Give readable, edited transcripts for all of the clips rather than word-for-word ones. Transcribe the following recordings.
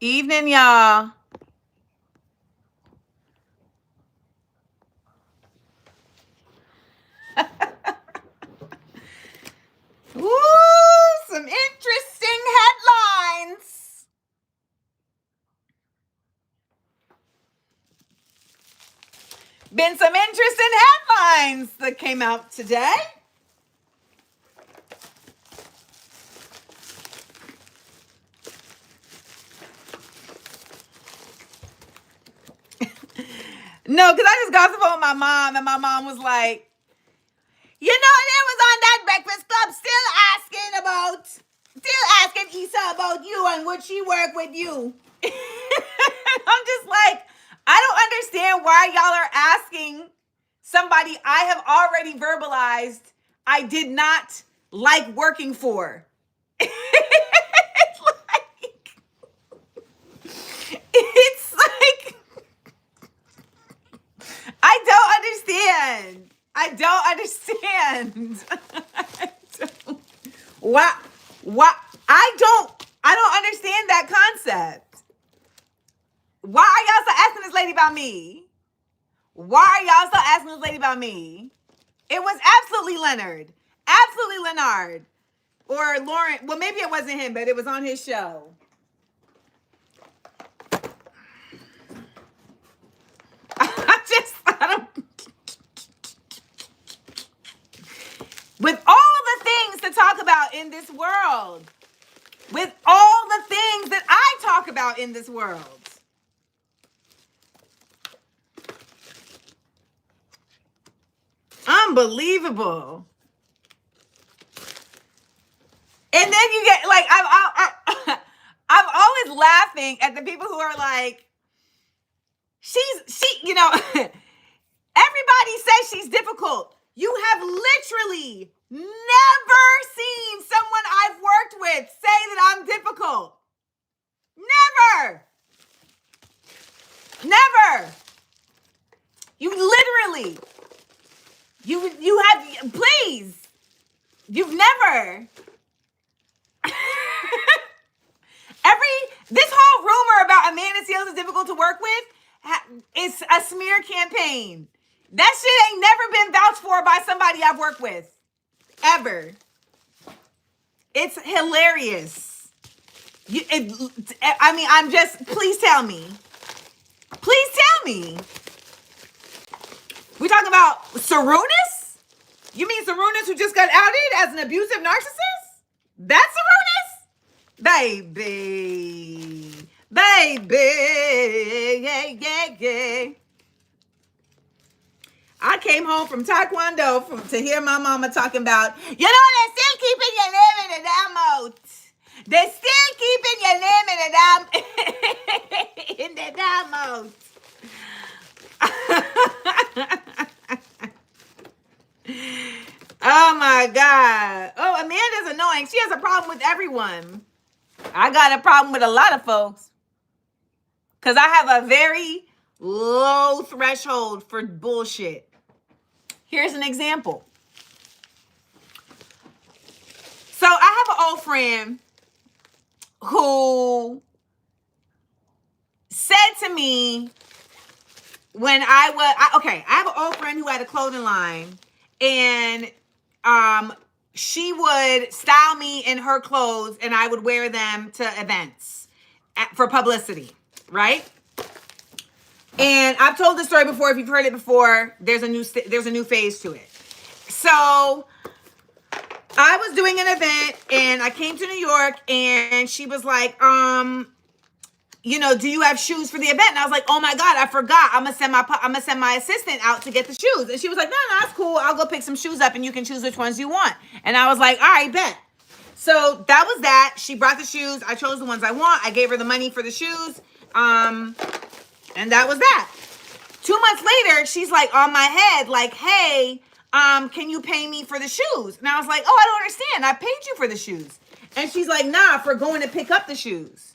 Evening, y'all. Woo! Some interesting headlines. Been some interesting headlines that came out today. No, because I just gossiped with my mom, and my mom was like, they was on that Breakfast Club still asking Issa about you and would she work with you? I'm just like, I don't understand why y'all are asking somebody I have already verbalized I did not like working for. It's like, I don't understand. I don't understand. What? I don't understand that concept. Why are y'all still asking this lady about me? Why are y'all still asking this lady about me? It was absolutely Leonard. Absolutely Leonard. Or Lauren. Well, maybe it wasn't him, but it was on his show. With all the things to talk about in this world. With all the things that I talk about in this world. Unbelievable. And then you get like, I'm always laughing at the people who are like, everybody says she's difficult. You have literally never seen someone I've worked with say that I'm difficult. Never. Never. You literally, you have, please. You've never. This whole rumor about Amanda Seales is difficult to work with is a smear campaign. That shit ain't never been vouched for by somebody I've worked with. Ever. It's hilarious. Please tell me. Please tell me. We talking about Sarunas? You mean Sarunas who just got outed as an abusive narcissist? That's Sarunas? Baby. Yeah. I came home from Taekwondo to hear my mama talking about, they're still keeping your name in the damn mouth. They're still keeping your name in the damn mouth. Oh my God. Oh, Amanda's annoying. She has a problem with everyone. I got a problem with a lot of folks. Because I have a very low threshold for bullshit. Here's an example. So I have an old friend who said to me when I have an old friend who had a clothing line, and she would style me in her clothes and I would wear them to events for publicity, right? And I've told this story before. If you've heard it before, there's a new phase to it. So I was doing an event and I came to New York and she was like, do you have shoes for the event? And I was like, oh my God, I forgot. I'm gonna send my assistant out to get the shoes. And she was like, no, that's cool. I'll go pick some shoes up and you can choose which ones you want. And I was like, all right, bet. So that was that. She brought the shoes. I chose the ones I want. I gave her the money for the shoes. And that was that. 2 months later, she's like on my head, like, hey, can you pay me for the shoes? And I was like, oh, I don't understand. I paid you for the shoes. And she's like, nah, for going to pick up the shoes.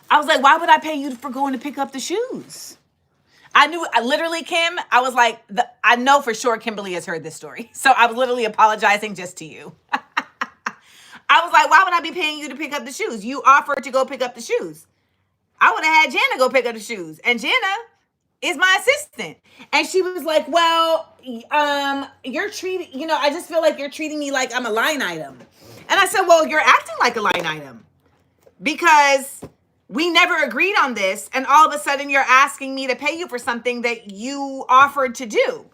I was like, why would I pay you for going to pick up the shoes? Literally, Kim, I was like, I know for sure Kimberly has heard this story. So I was literally apologizing just to you. I was like, why would I be paying you to pick up the shoes? You offered to go pick up the shoes. I would have had Jana go pick up the shoes. And Jana is my assistant. And she was like, well, you're treating, I just feel like you're treating me like I'm a line item. And I said, well, you're acting like a line item because we never agreed on this. And all of a sudden you're asking me to pay you for something that you offered to do.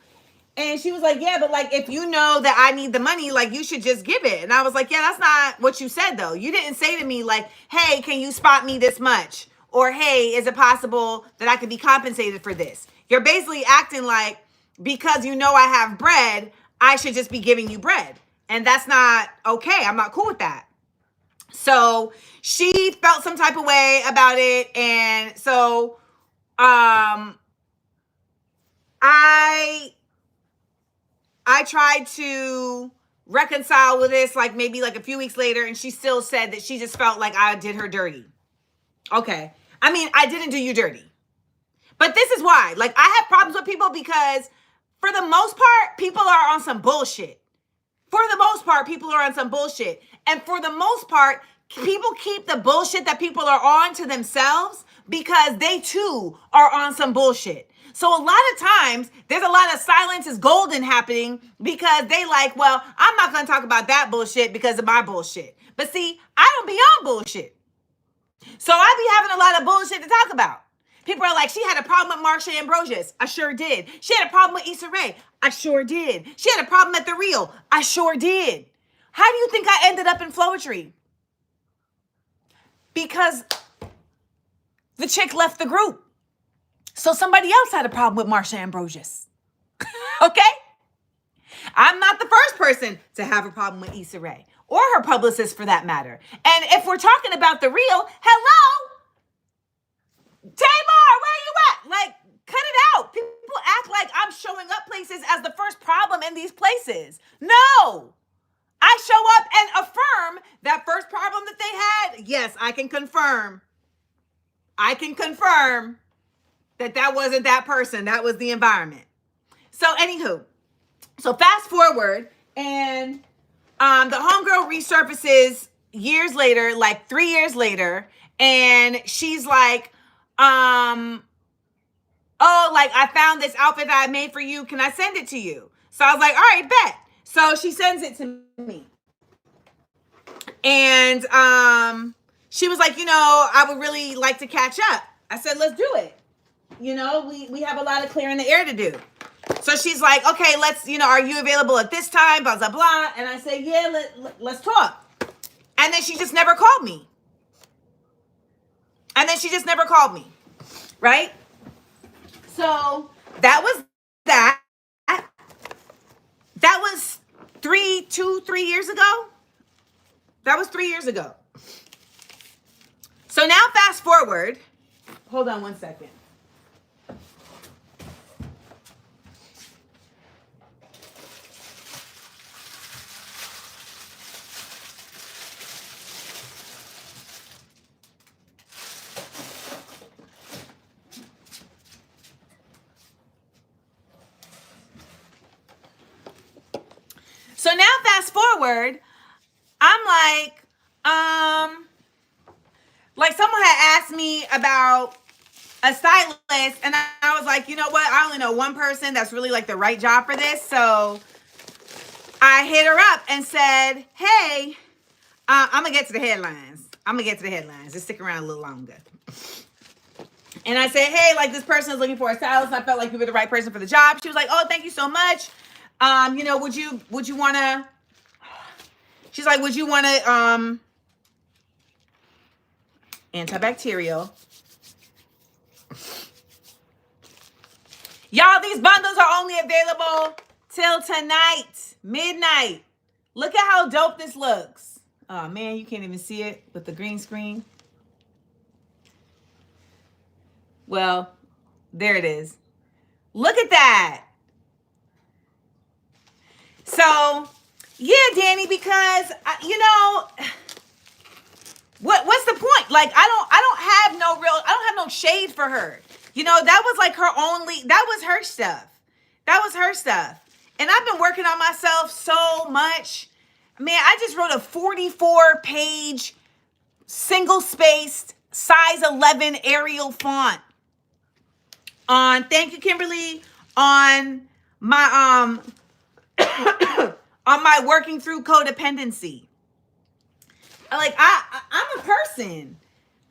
And she was like, yeah, but like, if you know that I need the money, like you should just give it. And I was like, yeah, that's not what you said though. You didn't say to me like, hey, can you spot me this much? Or, hey, is it possible that I could be compensated for this? You're basically acting like because you know I have bread, I should just be giving you bread. And that's not okay. I'm not cool with that. So she felt some type of way about it. And so I tried to reconcile with this like maybe like a few weeks later. And she still said that she just felt like I did her dirty. Okay. I mean, I didn't do you dirty. But this is why. Like, I have problems with people because for the most part, people are on some bullshit. For the most part, people are on some bullshit. And for the most part, people keep the bullshit that people are on to themselves because they too are on some bullshit. So a lot of times, there's a lot of silence is golden happening because they like, well, I'm not going to talk about that bullshit because of my bullshit. But see, I don't be on bullshit. So I be having a lot of bullshit to talk about. People are like, she had a problem with Marsha Ambrosius. I sure did. She had a problem with Issa Rae. I sure did. She had a problem at The Real. I sure did. How do you think I ended up in Flowetry? Because the chick left the group. So somebody else had a problem with Marsha Ambrosius. Okay? I'm not the first person to have a problem with Issa Rae. Or her publicist for that matter. And if we're talking about The Real, hello? Tamar, where you at? Like, cut it out. People act like I'm showing up places as the first problem in these places. No. I show up and affirm that first problem that they had. Yes, I can confirm. I can confirm that that wasn't that person. That was the environment. So anywho, so fast forward and the homegirl resurfaces years later, like 3 years later, and she's like, oh, like I found this outfit that I made for you. Can I send it to you? So I was like, all right, bet. So she sends it to me. And she was like, I would really like to catch up. I said, let's do it. We have a lot of clearing the air to do. So she's like, okay, let's, are you available at this time? Blah, blah, blah. And I say, yeah, let's talk. And then she just never called me. Right? So that was that. That was 3 years ago. That was 3 years ago. So now fast forward. Hold on one second. So now fast forward, I'm like someone had asked me about a stylist and I was like, you know what? I only know one person that's really like the right job for this. So I hit her up and said, hey, I'm gonna get to the headlines. Just stick around a little longer. And I said, hey, like this person is looking for a stylist. And I felt like you were the right person for the job. She was like, oh, thank you so much. Would you want to, she's like, would you want to, antibacterial. Y'all, these bundles are only available till tonight, midnight. Look at how dope this looks. Oh man, you can't even see it with the green screen. Well, there it is. Look at that. So, yeah, Danny, because what's the point? Like, I don't have no shade for her. That was like that was her stuff. And I've been working on myself so much. Man, I just wrote a 44-page, single-spaced, size 11 Arial font on, thank you, Kimberly, on my, on my working through codependency. Like, I'm a person.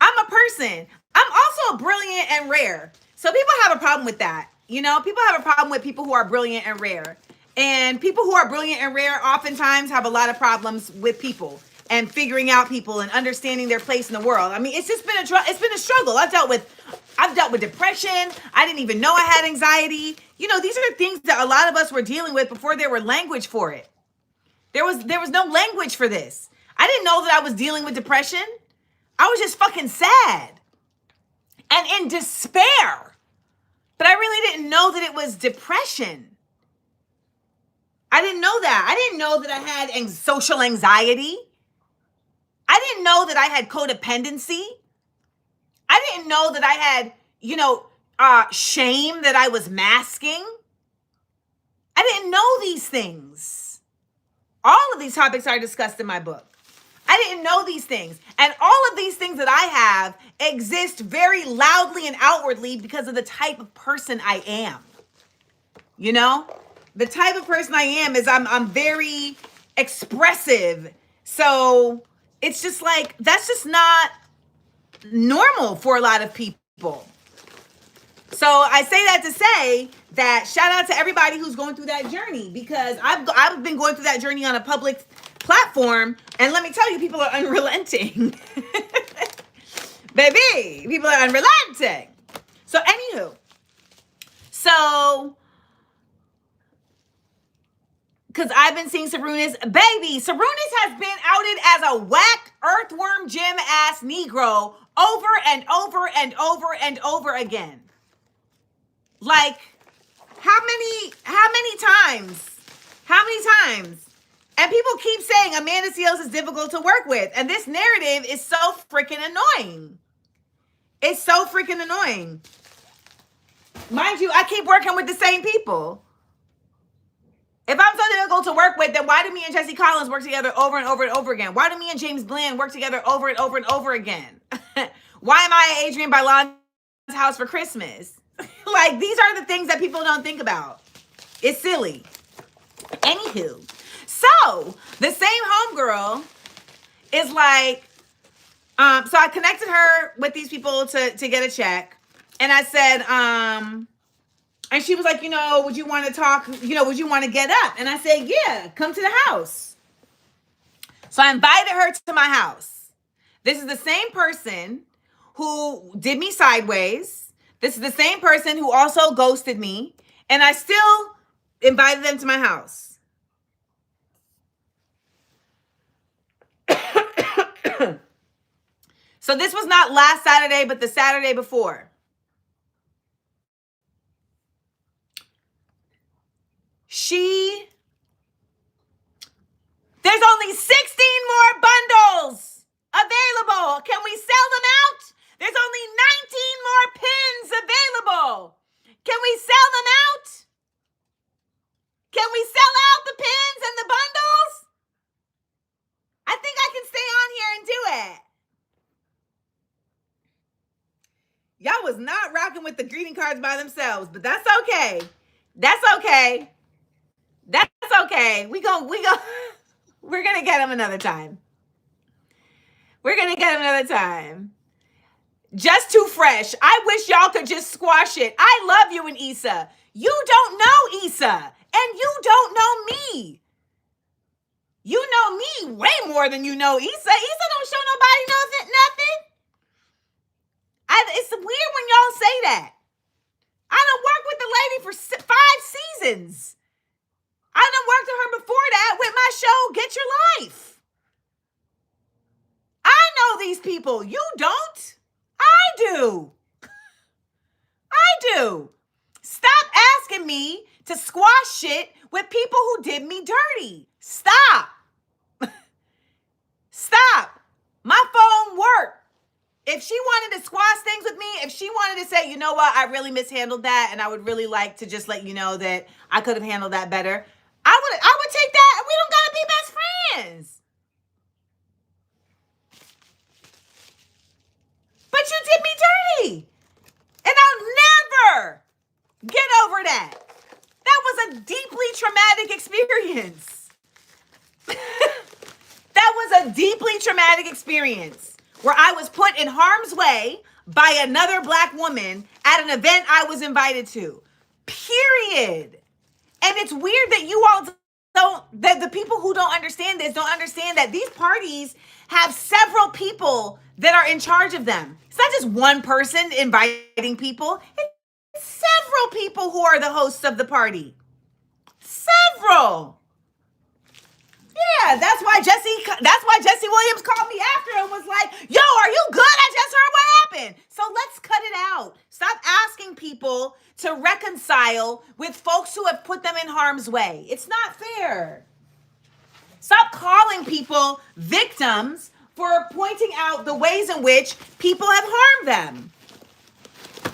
I'm a person. I'm also brilliant and rare. So people have a problem with that. You know, people have a problem with people who are brilliant and rare. And people who are brilliant and rare oftentimes have a lot of problems with people and figuring out people and understanding their place in the world. I mean, it's just been a struggle. I've dealt with depression. I didn't even know I had anxiety. You know, these are the things that a lot of us were dealing with before there were language for it. There was no language for this. I didn't know that I was dealing with depression. I was just fucking sad and in despair. But I really didn't know that it was depression. I didn't know that. I didn't know that I had social anxiety. I didn't know that I had codependency. I didn't know that I had, shame that I was masking. I didn't know these things. All of these topics are discussed in my book. I didn't know these things. And all of these things that I have exist very loudly and outwardly because of the type of person I am. You know? The type of person I am is I'm very expressive. So it's just like, that's just not normal for a lot of people. So I say that to say that shout out to everybody who's going through that journey, because I've been going through that journey on a public platform, and let me tell you, people are unrelenting. Baby, people are unrelenting. So anywho, because I've been seeing Sarunas, baby, Sarunas has been outed as a whack earthworm gym ass Negro over and over and over and over again. Like, how many times? How many times? And people keep saying Amanda Seales is difficult to work with. And this narrative is so freaking annoying. It's so freaking annoying. Mind you, I keep working with the same people. If I'm so difficult to work with, then why do me and Jesse Collins work together over and over and over again? Why do me and James Bland work together over and over and over again? Why am I at Adrienne Bailon's house for Christmas? Like, these are the things that people don't think about. It's silly. Anywho, so the same homegirl is like, so I connected her with these people to get a check. And I said, and she was like, would you want to talk? Would you want to get up? And I said, yeah, come to the house. So I invited her to my house. This is the same person who did me sideways. This is the same person who also ghosted me. And I still invited them to my house. So this was not last Saturday, but the Saturday before. There's only 16 more bundles available. Can we sell them out? There's only 19 more pins available. Can we sell them out? Can we sell out the pins and the bundles? I think I can stay on here and do it. Y'all was not rocking with the greeting cards by themselves, but that's okay. That's okay. That's okay. We're gonna get them another time. We're gonna get them another time. Just too fresh. I wish y'all could just squash it. I love you and Issa. You don't know Issa, and you don't know me. You know me way more than you know Issa. Issa don't show nobody nothing. It's weird when y'all say that. I done worked with the lady for 5 seasons. I done worked with her before that with my show, Get Your Life. I know these people. You don't. I do. I do. Stop asking me to squash shit with people who did me dirty. Stop. Stop. My phone worked. If she wanted to squash things with me, if she wanted to say, you know what, I really mishandled that, and I would really like to just let you know that I could have handled that better, I would take that, and we don't gotta be best hands. But you did me dirty. And I'll never get over that. That was a deeply traumatic experience. That was a deeply traumatic experience where I was put in harm's way by another Black woman at an event I was invited to. Period. And it's weird that you all don't, that the people who don't understand this don't understand that these parties have several people that are in charge of them. It's not just one person inviting people. It's several people who are the hosts of the party. Several. Yeah, that's why Jesse Williams called me after and was like, yo, are you good? I just heard what happened. So let's cut it out. Stop asking people to reconcile with folks who have put them in harm's way. It's not fair. Stop calling people victims for pointing out the ways in which people have harmed them.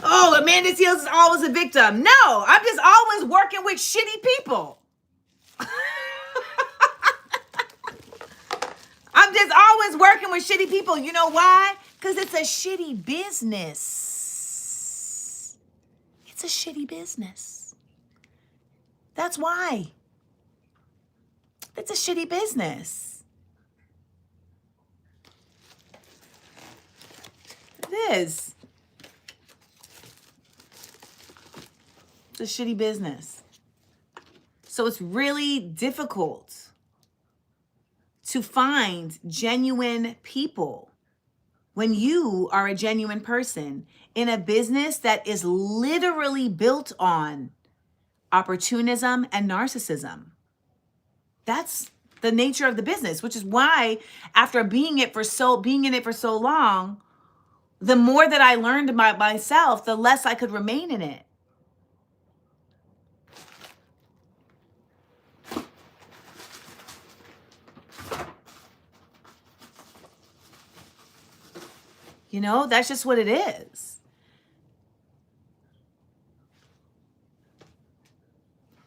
Oh, Amanda Seals is always a victim. No, I'm just always working with shitty people. I'm just always working with shitty people. You know why? Because it's a shitty business. It's a shitty business. That's why. It's a shitty business. It is. It's a shitty business. So it's really difficult to find genuine people when you are a genuine person in a business that is literally built on opportunism and narcissism. That's the nature of the business, which is why after being in it for so long, the more that I learned about myself, the less I could remain in it. You know, that's just what it is.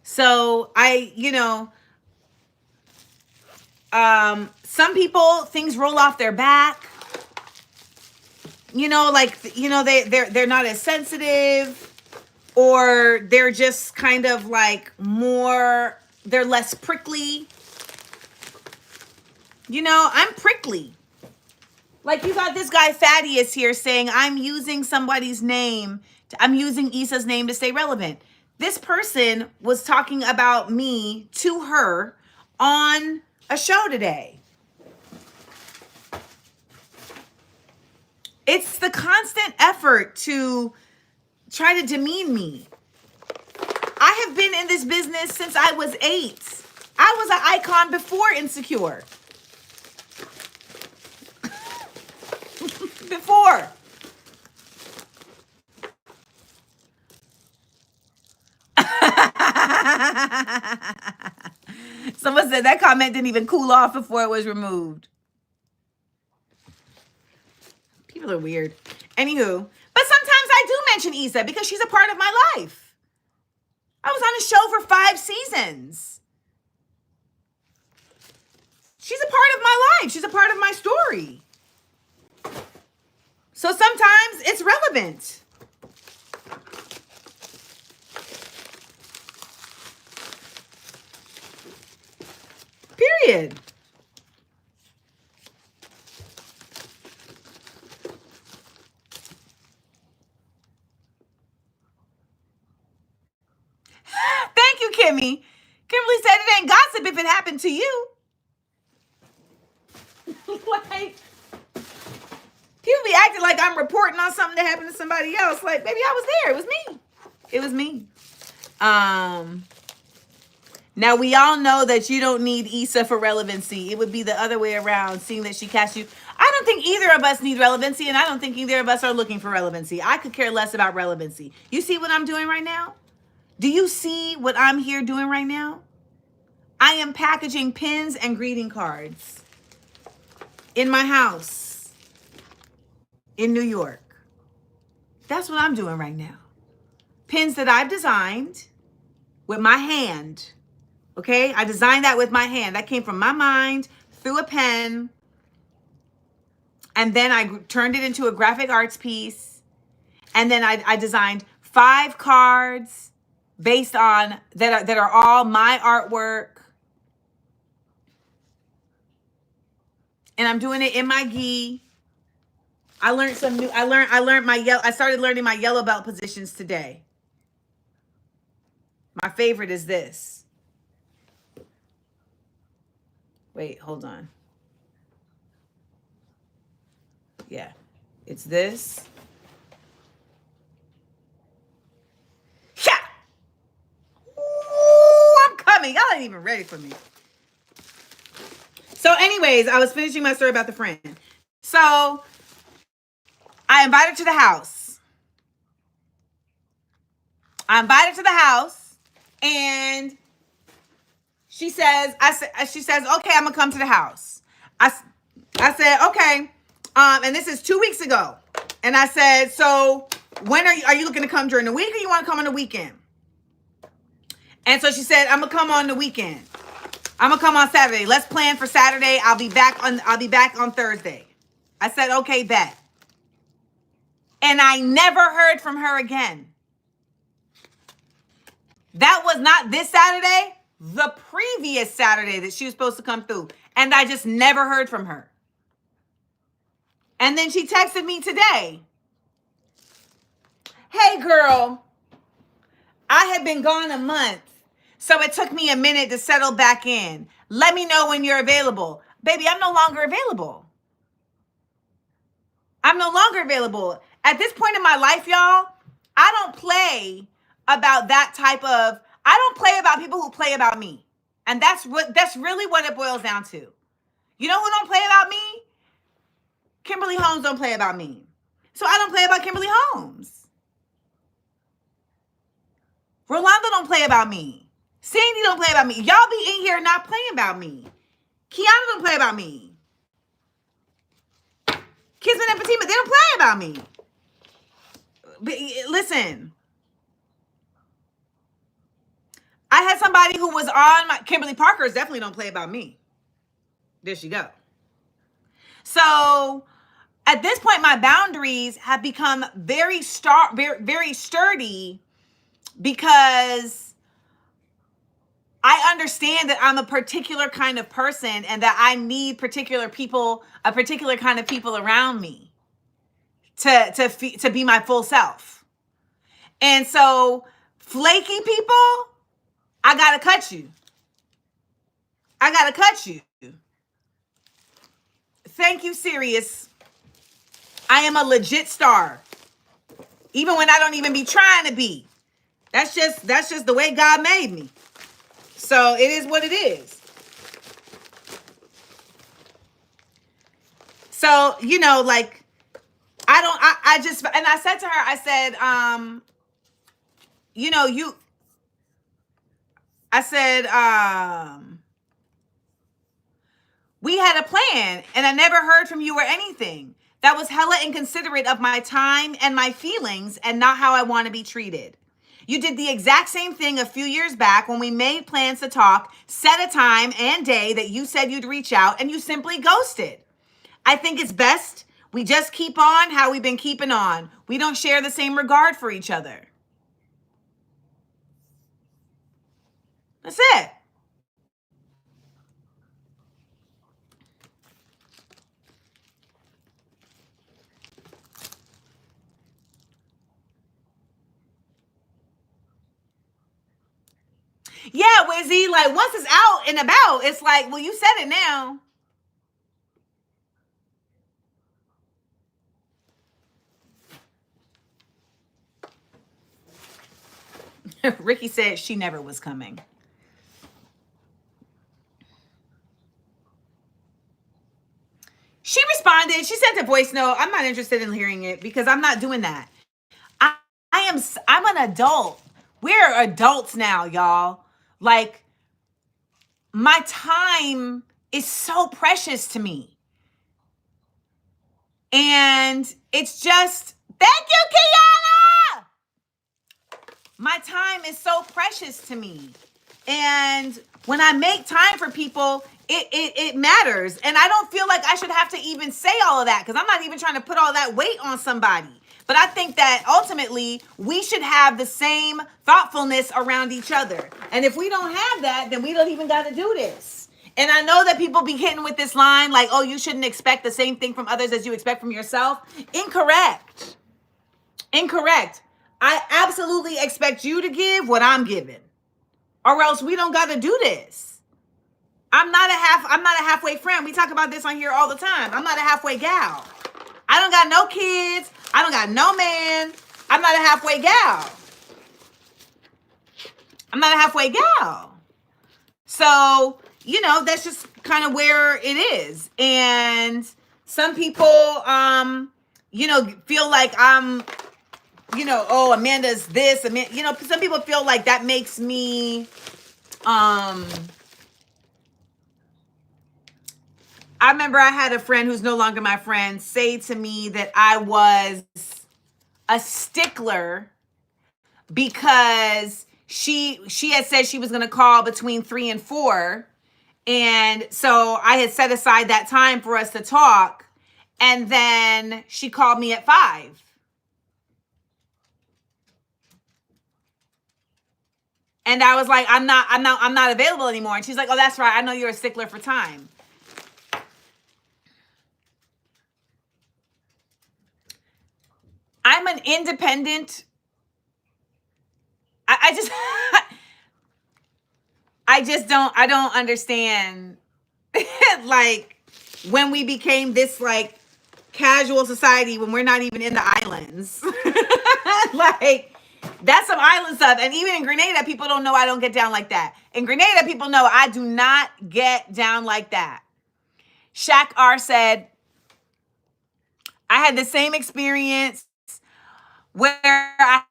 So some people, things roll off their back. They're not as sensitive, or they're just kind of like they're less prickly. I'm prickly. Like you got this guy Thaddeus here saying, I'm using somebody's name. I'm using Issa's name to stay relevant. This person was talking about me to her on a show today. It's the constant effort to try to demean me. I have been in this business since I was 8. I was an icon before Insecure. Before. Someone said that comment didn't even cool off before it was removed. People are weird. Anywho, but sometimes I do mention Issa because she's a part of my life. I was on a show for 5 seasons. She's a part of my life. She's a part of my story. So sometimes it's relevant. Period. Thank you, Kimmy. Kimberly said it ain't gossip if it happened to you. Like, people be acting like I'm reporting on something that happened to somebody else. Like, baby, I was there. It was me. It was me. Now, we all know that you don't need Issa for relevancy. It would be the other way around, seeing that she cast you. I don't think either of us need relevancy, and I don't think either of us are looking for relevancy. I could care less about relevancy. You see what I'm doing right now? Do you see what I'm here doing right now? I am packaging pins and greeting cards in my house in New York. That's what I'm doing right now. Pins that I've designed with my hand. Okay, I designed that with my hand. That came from my mind through a pen, and then I turned it into a graphic arts piece. And then I designed 5 cards based on that are all my artwork. And I'm doing it in my gi. I started learning my yellow belt positions today. My favorite is this. Wait, hold on. Yeah, it's this. Yeah. Ooh, I'm coming. Y'all ain't even ready for me. So anyways, I was finishing my story about the friend. So I invited her to the house. And she says, okay, I'm gonna come to the house. I said, okay. And this is 2 weeks ago. And I said, so when are you looking to come during the week, or you want to come on the weekend? And so she said, I'm gonna come on the weekend. I'm gonna come on Saturday. Let's plan for Saturday. I'll be back on Thursday. I said, okay, bet. And I never heard from her again. That was not this Saturday, the previous Saturday that she was supposed to come through. And I just never heard from her. And then she texted me today. Hey, girl, I had been gone a month, so it took me a minute to settle back in. Let me know when you're available. Baby, I'm no longer available. At this point in my life, y'all, I don't play about people who play about me. And that's really what it boils down to. You know who don't play about me? Kimberly Holmes don't play about me. So I don't play about Kimberly Holmes. Rolanda don't play about me. Sandy don't play about me. Y'all be in here not playing about me. Kiana don't play about me. Kismet and Fatima, they don't play about me. But listen, I had somebody who was on my Kimberly Parker's definitely don't play about me. There she go. So at this point, my boundaries have become very sturdy because I understand that I'm a particular kind of person and that I need particular people, a particular kind of people around me to be my full self. And so flaky people, I gotta cut you. Thank you, Sirius. I am a legit star. Even when I don't even be trying to be. That's just the way God made me. So it is what it is. So, like, I said to her, I said, we had a plan and I never heard from you or anything. That was hella inconsiderate of my time and my feelings and not how I want to be treated. You did the exact same thing a few years back when we made plans to talk, set a time and day that you said you'd reach out, and you simply ghosted. I think it's best we just keep on how we've been keeping on. We don't share the same regard for each other. That's it. Yeah, Wizzy, like once it's out and about, it's like, well, you said it now. Ricky said she never was coming. She responded. She sent a voice note. I'm not interested in hearing it because I'm not doing that. I'm an adult. We're adults now, y'all. Like, my time is so precious to me. And it's just, thank you, Kiana! My time is so precious to me. And when I make time for people, it matters. And I don't feel like I should have to even say all of that, because I'm not even trying to put all that weight on somebody. But I think that ultimately we should have the same thoughtfulness around each other. And if we don't have that, then we don't even got to do this. And I know that people be hitting with this line like, oh, you shouldn't expect the same thing from others as you expect from yourself. Incorrect. Incorrect. I absolutely expect you to give what I'm giving, or else we don't got to do this. I'm not a halfway friend. We talk about this on here all the time. I'm not a halfway gal. I don't got no kids. I don't got no man. I'm not a halfway gal. I'm not a halfway gal. So, you know, that's just kind of where it is. And some people, you know, feel like I'm, you know, oh, Amanda's this. You know, some people feel like that makes me, I remember I had a friend who's no longer my friend say to me that I was a stickler because she had said she was going to call between 3 and 4. And so I had set aside that time for us to talk. And then she called me at 5. And I was like, I'm not available anymore. And she's like, oh, that's right. I know you're a stickler for time. I'm an independent. I just, I don't understand, like, when we became this, like, casual society when we're not even in the islands. Like, that's some island stuff. And even in Grenada, people don't know I don't get down like that. In Grenada, people know I do not get down like that. Shaq R said, I had the same experience where I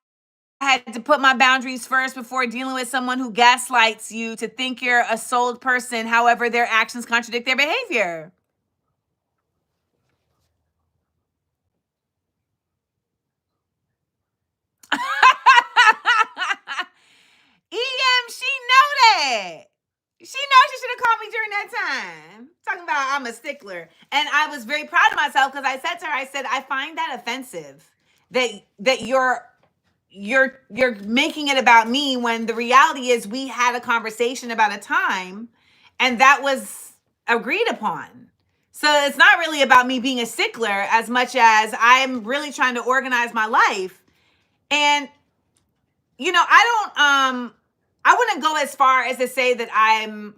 had to put my boundaries first before dealing with someone who gaslights you to think you're a sold person. However, their actions contradict their behavior. She know that. She knows she should have called me during that time. Talking about I'm a stickler. And I was very proud of myself because I said to her, I said, I find that offensive that you're making it about me when the reality is we had a conversation about a time and that was agreed upon. So it's not really about me being a stickler as much as I'm really trying to organize my life. And, you know, I wouldn't go as far as to say that I'm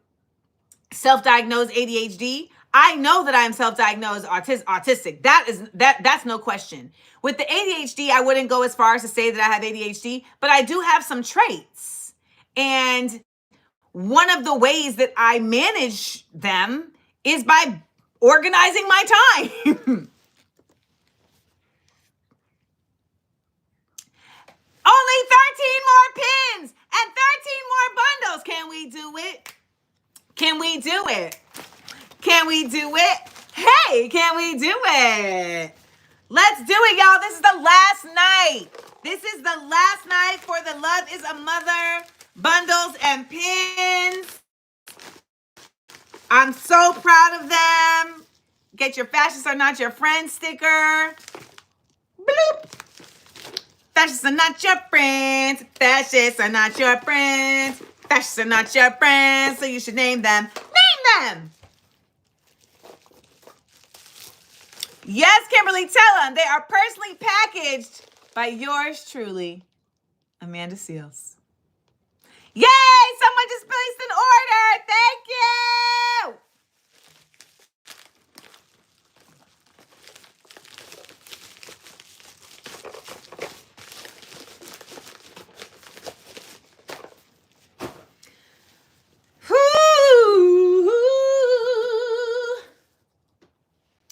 self-diagnosed ADHD. I know that I'm self-diagnosed autistic. That's no question. With the ADHD, I wouldn't go as far as to say that I have ADHD, but I do have some traits. And one of the ways that I manage them is by organizing my time. Only 13 more pins and 13 more bundles. Can we do it? Can we do it? Can we do it? Hey, can we do it? Let's do it, y'all. This is the last night. This is the last night for the Love is a Mother bundles and pins. I'm so proud of them. Get your fascists are not your friends sticker. Bloop. Fascists are not your friends. Fascists are not your friends. Fascists are not your friends, so you should name them. Name them! Yes, Kimberly, tell them. They are personally packaged by yours truly, Amanda Seals. Yay! Someone just placed an order. Thank you!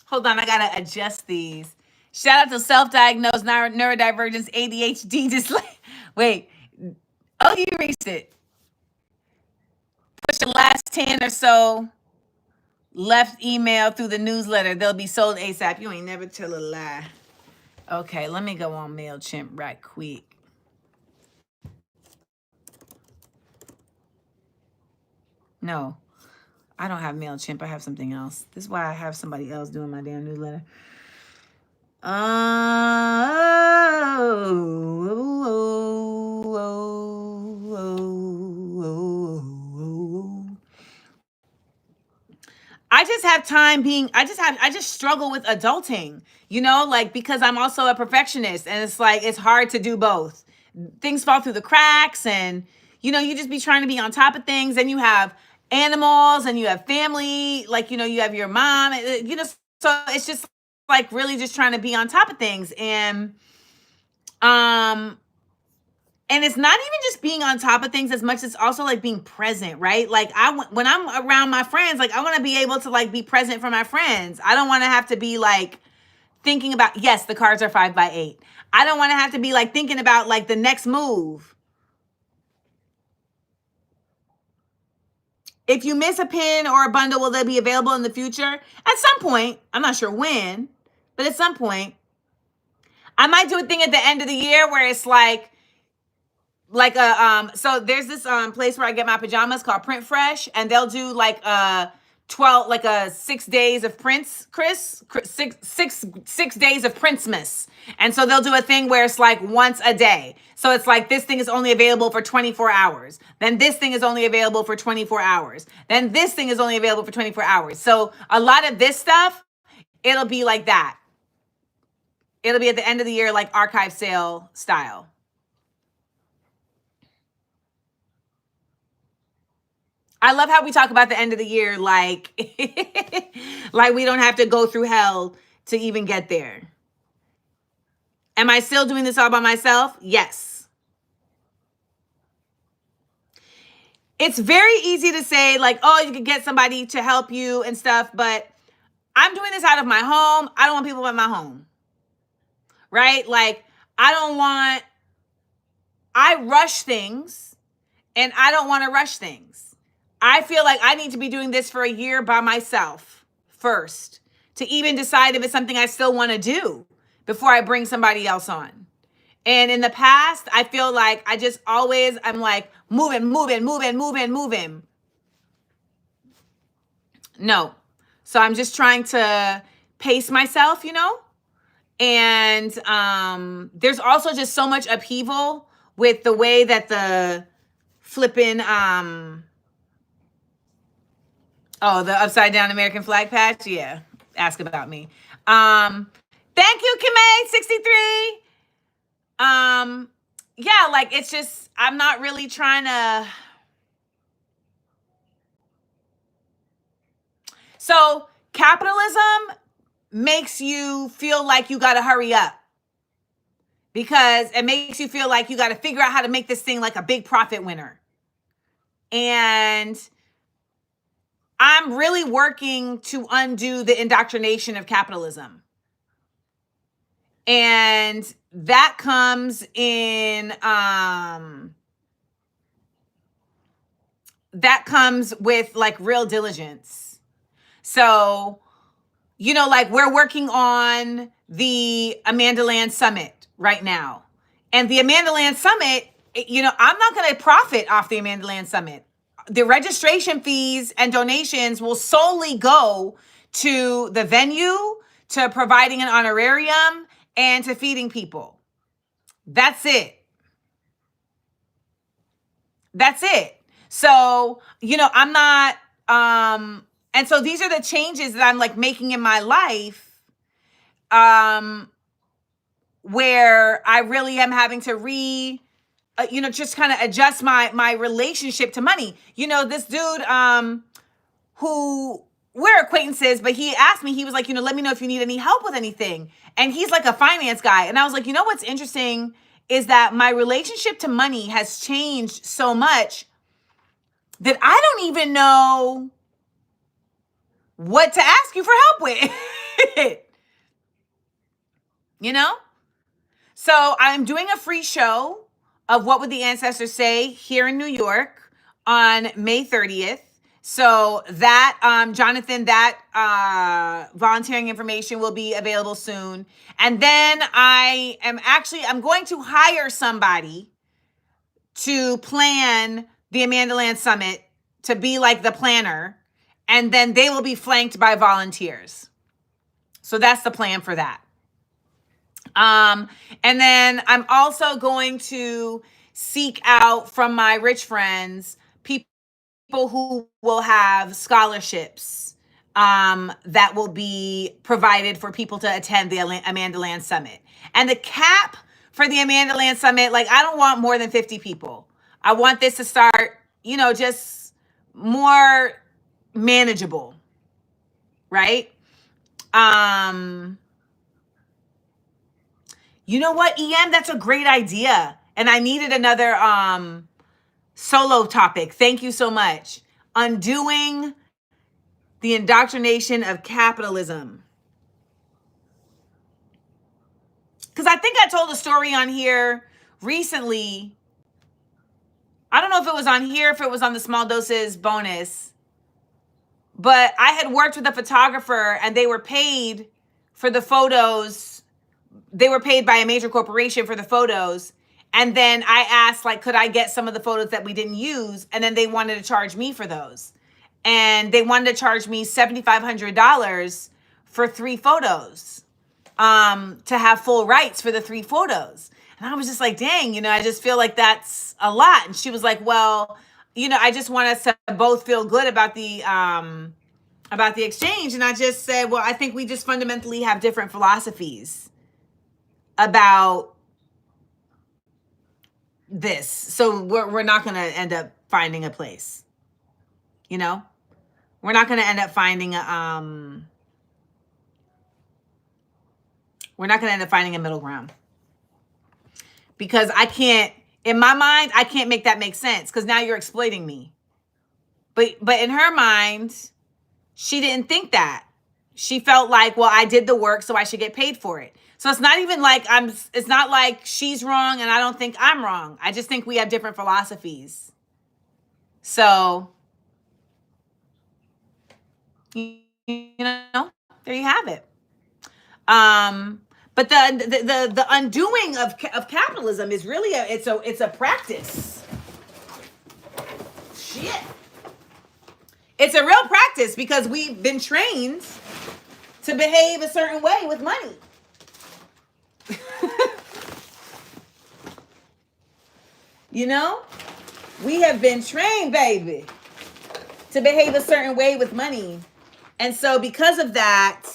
Hold on, I gotta adjust these. Shout out to self-diagnosed neurodivergence, ADHD, wait. Oh, you erased it. Push the last 10 or so left email through the newsletter. They'll be sold ASAP. You ain't never tell a lie. Okay, let me go on MailChimp right quick. No. I don't have MailChimp. I have something else. This is why I have somebody else doing my damn newsletter. I just have time being, I just struggle with adulting, you know, like, because I'm also a perfectionist, and it's like, it's hard to do both. Things fall through the cracks, and, you know, you just be trying to be on top of things, and you have animals, and you have family, like, you know, you have your mom, you know, so it's just like really just trying to be on top of things. Um, and it's not even just being on top of things as much as also like being present, right? Like when I'm around my friends, like I want to be able to like be present for my friends. I don't want to have to be like thinking about, yes, the cards are 5x8. I don't want to have to be like thinking about like the next move. If you miss a pin or a bundle, will they be available in the future? At some point, I'm not sure when, but at some point, I might do a thing at the end of the year where it's like a so there's this place where I get my pajamas called Print Fresh, and they'll do like 6 days of prints, six days of Princemas. And so they'll do a thing where it's like once a day. So it's like this thing is only available for 24 hours. Then this thing is only available for 24 hours. Then this thing is only available for 24 hours. So a lot of this stuff, it'll be like that. It'll be at the end of the year, like archive sale style. I love how we talk about the end of the year like like we don't have to go through hell to even get there. Am I still doing this all by myself? Yes. It's very easy to say like, oh, you could get somebody to help you and stuff, but I'm doing this out of my home. I don't want people at my home. Right? Like I rush things, and I don't want to rush things. I feel like I need to be doing this for a year by myself first to even decide if it's something I still want to do before I bring somebody else on. And in the past, I feel like I'm like moving. No. So I'm just trying to pace myself, you know? And there's also just so much upheaval with the way that the flipping the upside down American flag patch. Yeah. Ask about me. Thank you, Kimay 63. Yeah, like it's just, I'm not really trying to. So capitalism makes you feel like you got to hurry up, because it makes you feel like you got to figure out how to make this thing like a big profit winner. And I'm really working to undo the indoctrination of capitalism. And that comes with like real diligence. So, you know, like we're working on the Amanda Land Summit right now. And the Amanda Land Summit, you know, I'm not going to profit off the Amanda Land Summit. The registration fees and donations will solely go to the venue, to providing an honorarium, and to feeding people. That's it. That's it. So, you know, I'm not, and so these are the changes that I'm like making in my life, where I really am having to just kind of adjust my relationship to money. You know, this dude, who we're acquaintances, but he asked me, he was like, you know, let me know if you need any help with anything. And he's like a finance guy. And I was like, you know, what's interesting is that my relationship to money has changed so much that I don't even know what to ask you for help with. You know? So I'm doing a free show of What Would the Ancestors Say here in New York on May 30th. So that, Jonathan, that volunteering information will be available soon. And then I'm going to hire somebody to plan the Amanda Land Summit, to be like the planner. And then they will be flanked by volunteers. So that's the plan for that. And then I'm also going to seek out from my rich friends people who will have scholarships that will be provided for people to attend the Amanda Land Summit. And the cap for the Amanda Land Summit, like, I don't want more than 50 people. I want this to start, just more manageable, right? You know what, EM? That's a great idea. And I needed another solo topic. Thank you so much. Undoing the indoctrination of capitalism. Because I think I told a story on here recently. I don't know if it was on here, if it was on the Small Doses bonus. But I had worked with a photographer and they were paid for the photos. They were paid by a major corporation for the photos. And then I asked, like, could I get some of the photos that we didn't use? And then they wanted to charge me for those. And they wanted to charge me $7,500 for 3 photos to have full rights for the 3 photos. And I was just like, dang, I just feel like that's a lot. And she was like, well, I just want us to both feel good about the exchange. And I just said, well, I think we just fundamentally have different philosophies about this. So we're not going to end up finding a place, we're not going to end up finding we're not going to end up finding a middle ground, because in my mind, I can't make that make sense, because now you're exploiting me. But in her mind, she didn't think that. She felt like, well, I did the work, so I should get paid for it. So it's not even like it's not like she's wrong and I don't think I'm wrong. I just think we have different philosophies. So, there you have it. But the undoing of capitalism is really it's a practice. Shit. It's a real practice, because we've been trained to behave a certain way with money. We have been trained, baby, to behave a certain way with money. And so because of that,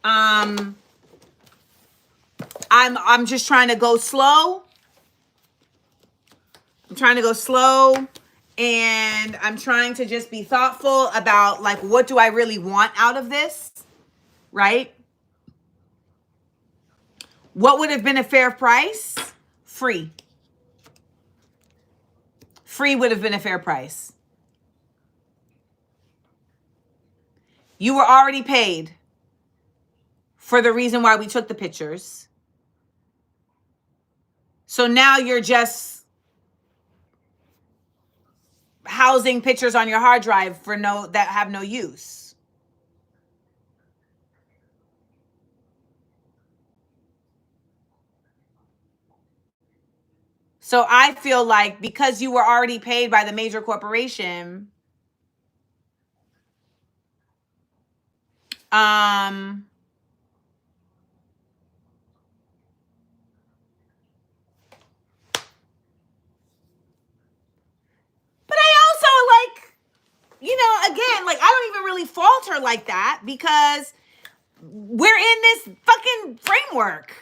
I'm just trying to go slow. I'm trying to go slow, and I'm trying to just be thoughtful about, like, what do I really want out of this, right? What would have been a fair price? Free. Free would have been a fair price. You were already paid for the reason why we took the pictures. So now you're just housing pictures on your hard drive that have no use. So I feel like, because you were already paid by the major corporation, but I also, like, again, like, I don't even really fault her like that, because we're in this fucking framework.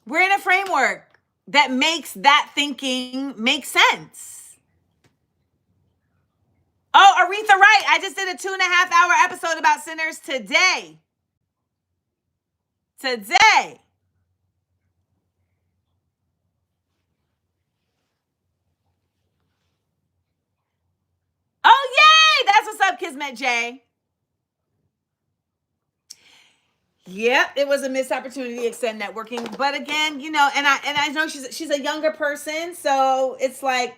We're in a framework that makes that thinking make sense. Oh, Aretha Wright, I just did a 2.5-hour episode about sinners today. Oh, yay! That's what's up, Kismet J. Yep, it was a missed opportunity to extend networking. But again, and I know she's a younger person, so it's like,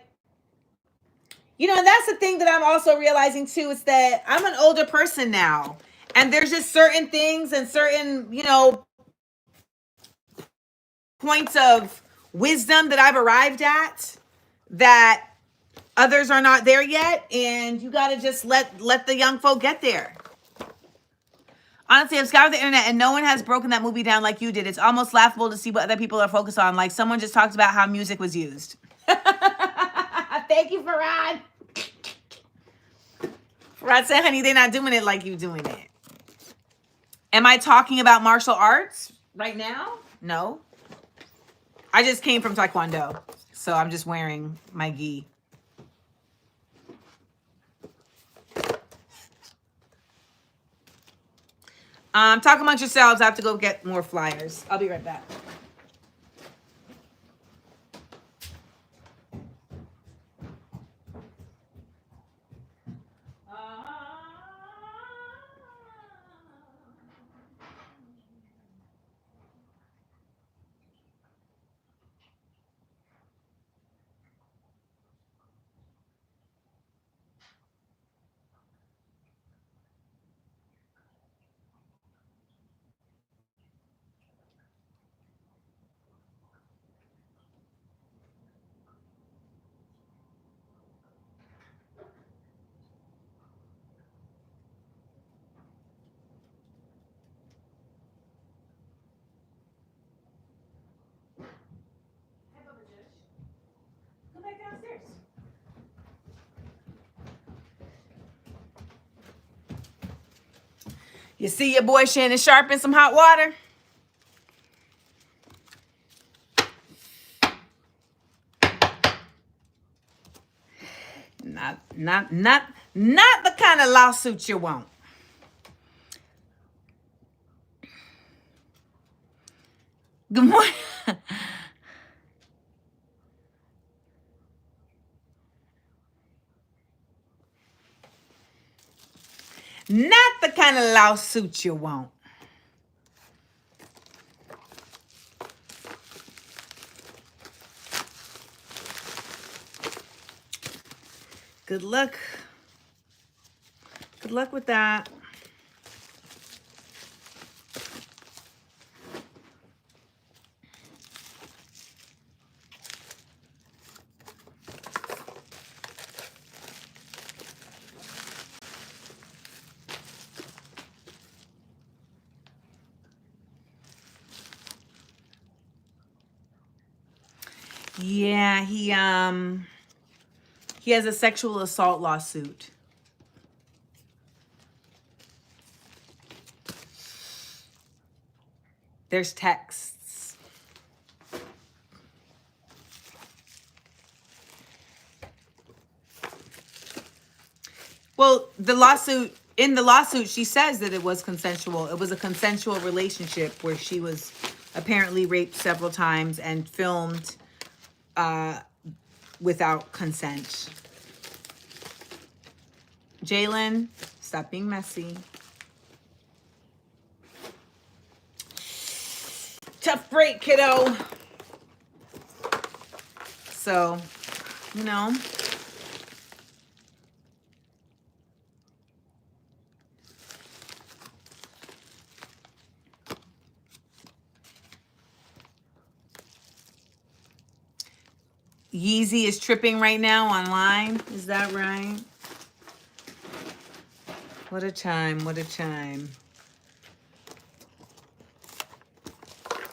and that's the thing that I'm also realizing too, is that I'm an older person now, and there's just certain things and certain, points of wisdom that I've arrived at that Others are not there yet, and you got to just let the young folk get there. Honestly, I've scoured the internet and no one has broken that movie down like you did. It's almost laughable to see what other people are focused on. Like someone just talked about how music was used. Thank you, Farad. Farad said, honey, they're not doing it like you doing it. Am I talking about martial arts right now? No. I just came from Taekwondo, so I'm just wearing my gi. Talk amongst yourselves. I have to go get more flyers. I'll be right back. Go back downstairs. You see your boy Shannon Sharp in some hot water? Not the kind of lawsuit you want. Good morning. Not the kind of lawsuit you want. Good luck. Good luck with that. Yeah, he has a sexual assault lawsuit. There's texts. Well, in the lawsuit, she says that it was consensual. It was a consensual relationship where she was apparently raped several times and filmed without consent. Jalen, stop being messy. Tough break, kiddo. So, you know. Yeezy is tripping right now online. Is that right? What a time. What a time.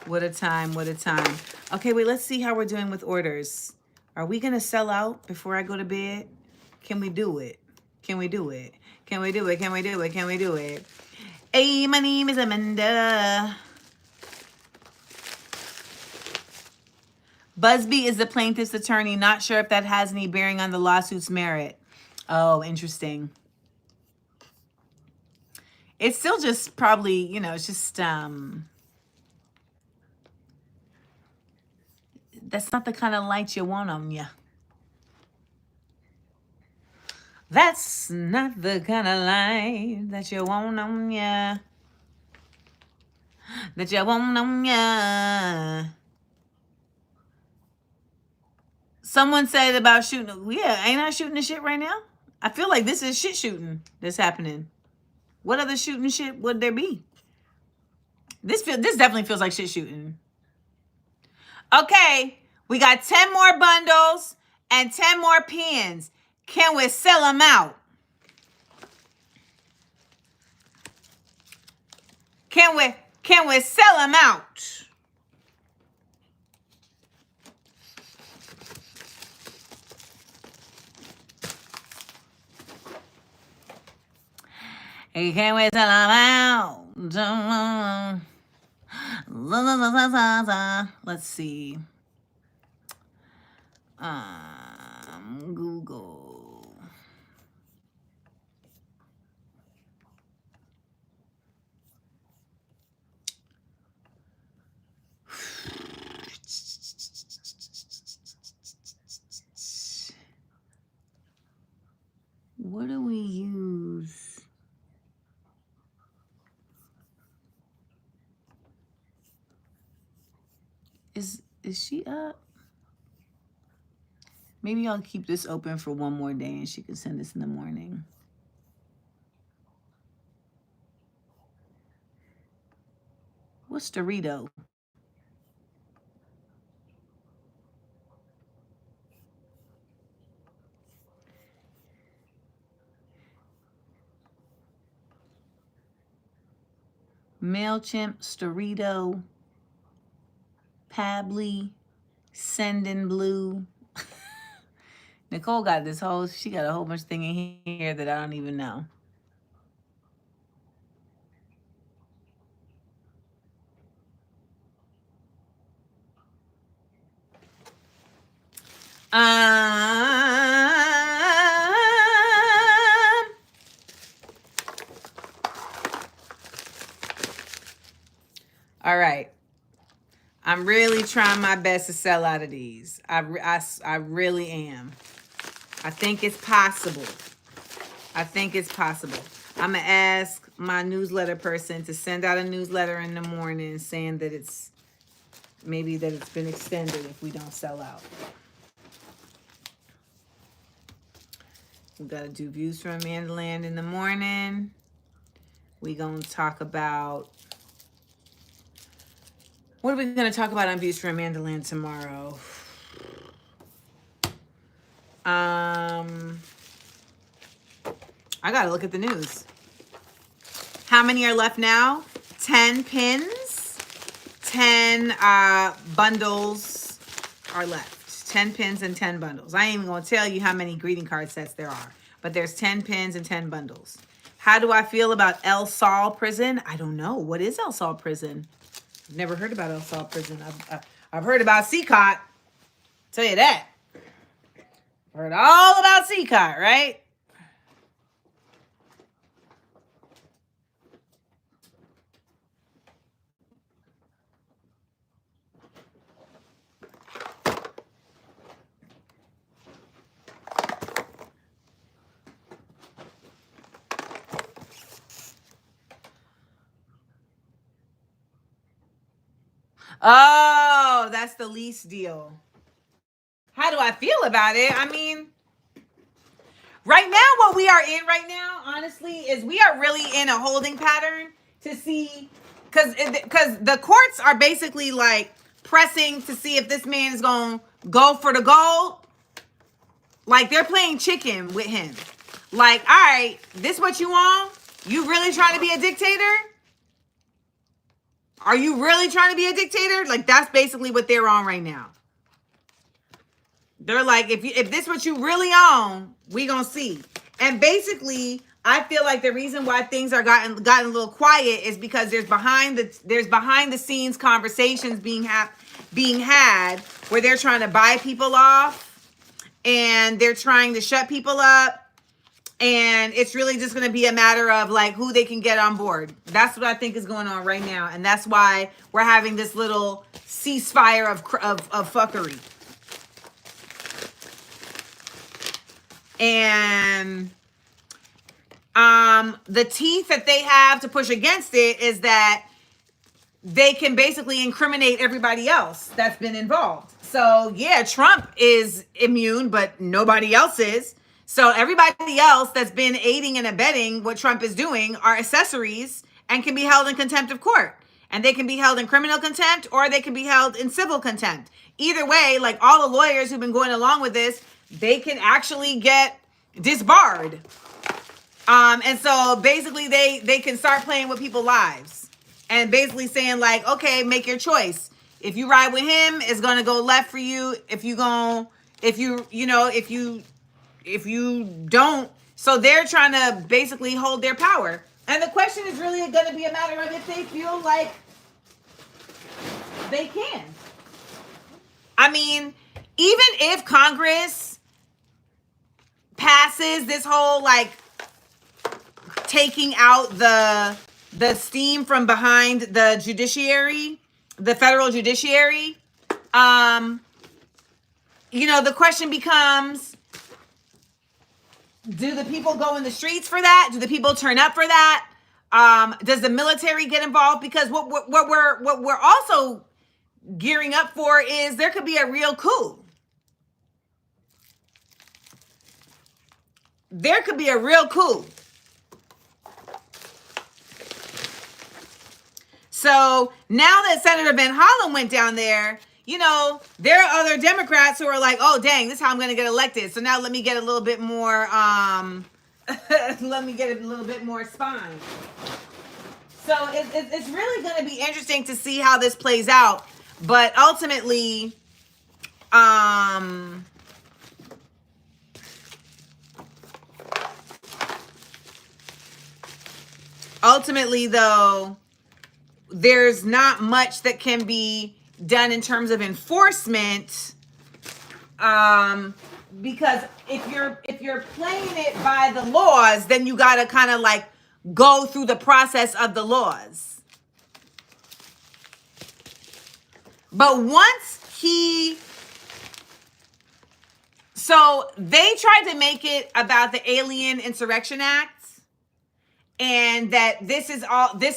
What a time. What a time. Okay, wait, let's see how we're doing with orders. Are we going to sell out before I go to bed? Can we do it? Can we do it? Can we do it? Can we do it? Can we do it? Hey, my name is Amanda. Busby is the plaintiff's attorney. Not sure if that has any bearing on the lawsuit's merit. Oh, interesting. It's still just probably, you know, it's just, that's not the kind of light you want on you. That's not the kind of light that you want on ya. That you want on ya. Someone said about shooting. Yeah, ain't I shooting the shit right now? I feel like this is shit shooting that's happening. What other shooting shit would there be? This definitely feels like shit shooting. Okay, we got 10 more bundles and 10 more pens. Can we sell them out? Can we sell them out? Hey, can we sell them out? Let's see. Google. What do we use? Is she up? Maybe I'll keep this open for one more day and she can send this in the morning. What's Dorito? MailChimp, Storito, Pabbly, Sendinblue. Nicole got she got a whole bunch of thing in here that I don't even know. All right. I'm really trying my best to sell out of these. I really am. I think it's possible. I'm going to ask my newsletter person to send out a newsletter in the morning saying that it's been extended if we don't sell out. We got to do Views from Amanda Land in the morning. We going to talk about... What are we going to talk about on Views from Amanda Land tomorrow? I got to look at the news. How many are left now? 10 pins. 10 bundles are left. 10 pins and 10 bundles. I ain't even going to tell you how many greeting card sets there are. But there's 10 pins and 10 bundles. How do I feel about El Sol prison? I don't know. What is El Sol prison? I've never heard about El Sol prison. I've heard about CCOT. Tell you that. Heard all about CCOT, right? Oh, that's the lease deal. How do I feel about it? I mean, right now, what we are in right now, honestly, is we are really in a holding pattern to see, because the courts are basically like pressing to see if this man is going to go for the gold. Like, they're playing chicken with him. Like, all right, this what you want? You really trying to be a dictator? Are you really trying to be a dictator? Like, that's basically what they're on right now. They're like, if this what you really on, we gonna see. And basically, I feel like the reason why things are gotten a little quiet is because there's behind the scenes conversations being had where they're trying to buy people off and they're trying to shut people up. And it's really just going to be a matter of like who they can get on board. That's what I think is going on right now. And that's why we're having this little ceasefire of fuckery. And the teeth that they have to push against it is that they can basically incriminate everybody else that's been involved. So yeah, Trump is immune, but nobody else is. So everybody else that's been aiding and abetting what Trump is doing are accessories and can be held in contempt of court. And they can be held in criminal contempt or they can be held in civil contempt. Either way, like all the lawyers who've been going along with this, they can actually get disbarred. And so basically they can start playing with people's lives and basically saying like, okay, make your choice. If you ride with him, it's going to go left for you. If you don't. So they're trying to basically hold their power. And the question is really going to be a matter of if they feel like they can. I mean, even if Congress passes this whole like taking out the steam from behind the judiciary, the federal judiciary, the question becomes, do the people go in the streets for that? Do the people turn up for that? Does the military get involved? Because what we're also gearing up for is there could be a real coup. There could be a real coup. So now that Senator Van Hollen went down there, there are other Democrats who are like, oh, dang, this is how I'm going to get elected. So now let me get a little bit more, spine. So it's really going to be interesting to see how this plays out. But ultimately, though, there's not much that can be done in terms of enforcement, because if you're playing it by the laws, then you got to kind of like go through the process of the laws. But so they tried to make it about the Alien Insurrection Act. And that this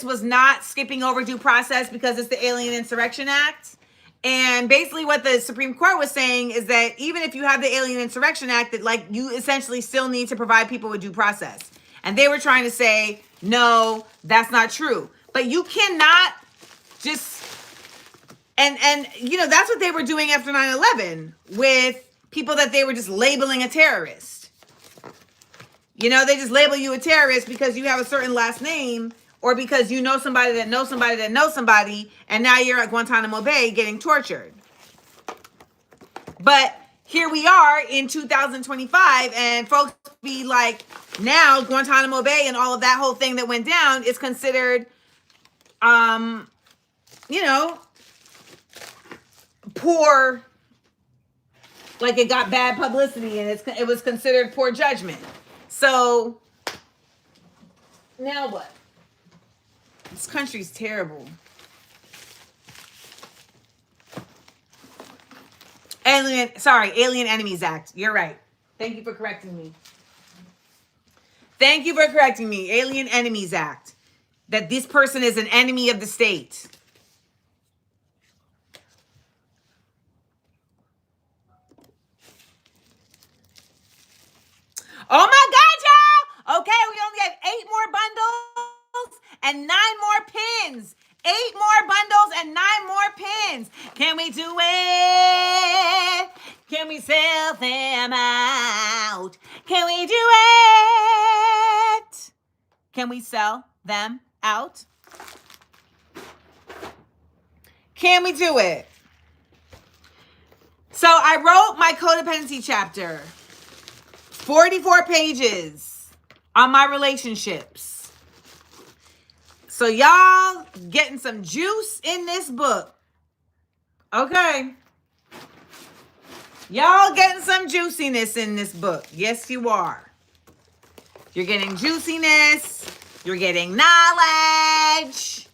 was not skipping over due process because it's the Alien Insurrection Act. And basically what the Supreme Court was saying is that even if you have the Alien Insurrection Act, that like you essentially still need to provide people with due process. And they were trying to say, no, that's not true. But you cannot just, and that's what they were doing after 9/11 with people that they were just labeling a terrorist. They just label you a terrorist because you have a certain last name or because you know somebody that knows somebody that knows somebody, and now you're at Guantanamo Bay getting tortured. But here we are in 2025, and folks be like, now Guantanamo Bay and all of that whole thing that went down is considered, poor, like it got bad publicity and it was considered poor judgment. So now what? This country's terrible. Alien Enemies Act. You're right. Thank you for correcting me. Alien Enemies Act. That this person is an enemy of the state. Oh my God, y'all! Okay, we only have 8 more bundles and 9 more pins. 8 more bundles and 9 more pins. Can we do it? Can we sell them out? Can we do it? Can we sell them out? Can we do it? So I wrote my codependency chapter. 44 pages on my relationships. So y'all getting some juice in this book. Okay. Y'all getting some juiciness in this book. Yes, you are. You're getting juiciness. You're getting knowledge.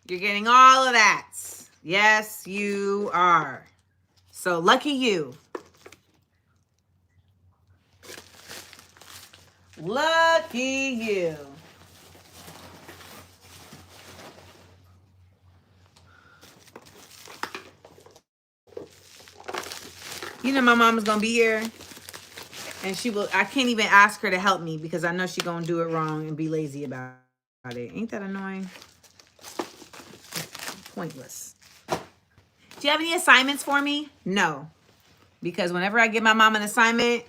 You're getting all of that. Yes, you are. So lucky you. Lucky you. My mom is going to be here. And I can't even ask her to help me because I know she's going to do it wrong and be lazy about it. Ain't that annoying? Pointless. Do you have any assignments for me? No. Because whenever I give my mom an assignment,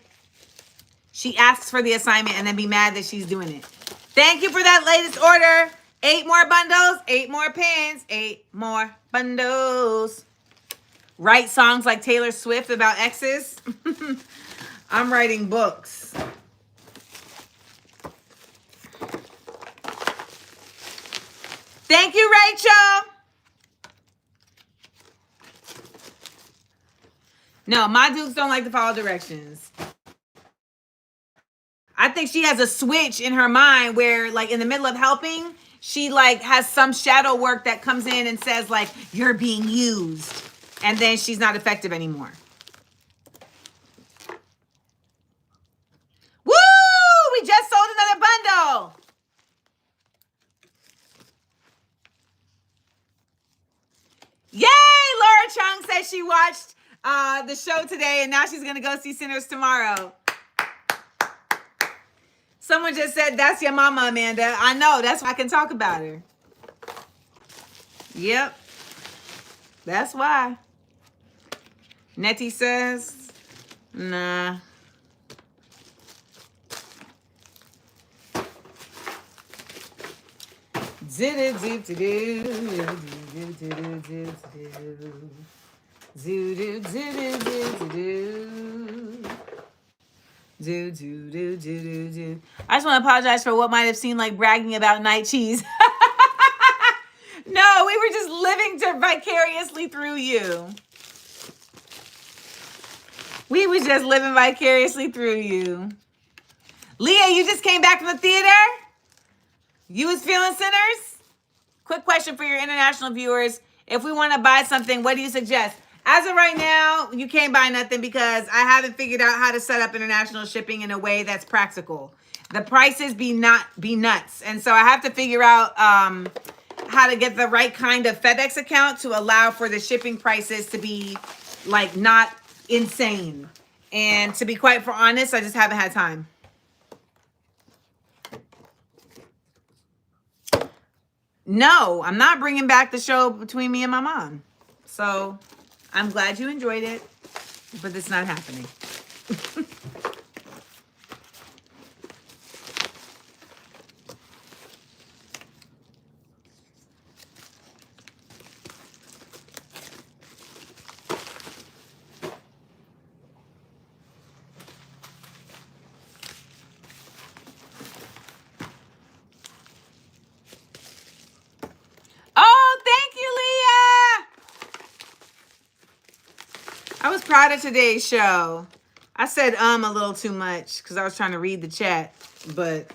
she asks for the assignment and then be mad that she's doing it. Thank you for that latest order. 8 more bundles, 8 more pins, 8 more bundles. Write songs like Taylor Swift about exes. I'm writing books. Thank you, Rachel. No, my dukes don't like to follow directions. I think she has a switch in her mind where, like, in the middle of helping, she, like, has some shadow work that comes in and says, like, you're being used. And then she's not effective anymore. Woo! We just sold another bundle. Yay! Laura Chung says she watched the show today and now she's going to go see Sinners tomorrow. Someone just said, that's your mama, Amanda. I know. That's why I can talk about her. Yep. That's why. Nettie says, nah. I just want to apologize for what might have seemed like bragging about night cheese. No, we were just living vicariously through you. We was just living vicariously through you. Leah, you just came back from the theater? You was feeling Sinners? Quick question for your international viewers. If we want to buy something, what do you suggest? As of right now, you can't buy nothing because I haven't figured out how to set up international shipping in a way that's practical. The prices be nuts. And so I have to figure out how to get the right kind of FedEx account to allow for the shipping prices to be, like, not insane. And to be quite honest, I just haven't had time. No, I'm not bringing back the show between me and my mom. So I'm glad you enjoyed it, but it's not happening. Oh, thank you, Leah. I was proud of today's show. I said a little too much because I was trying to read the chat, but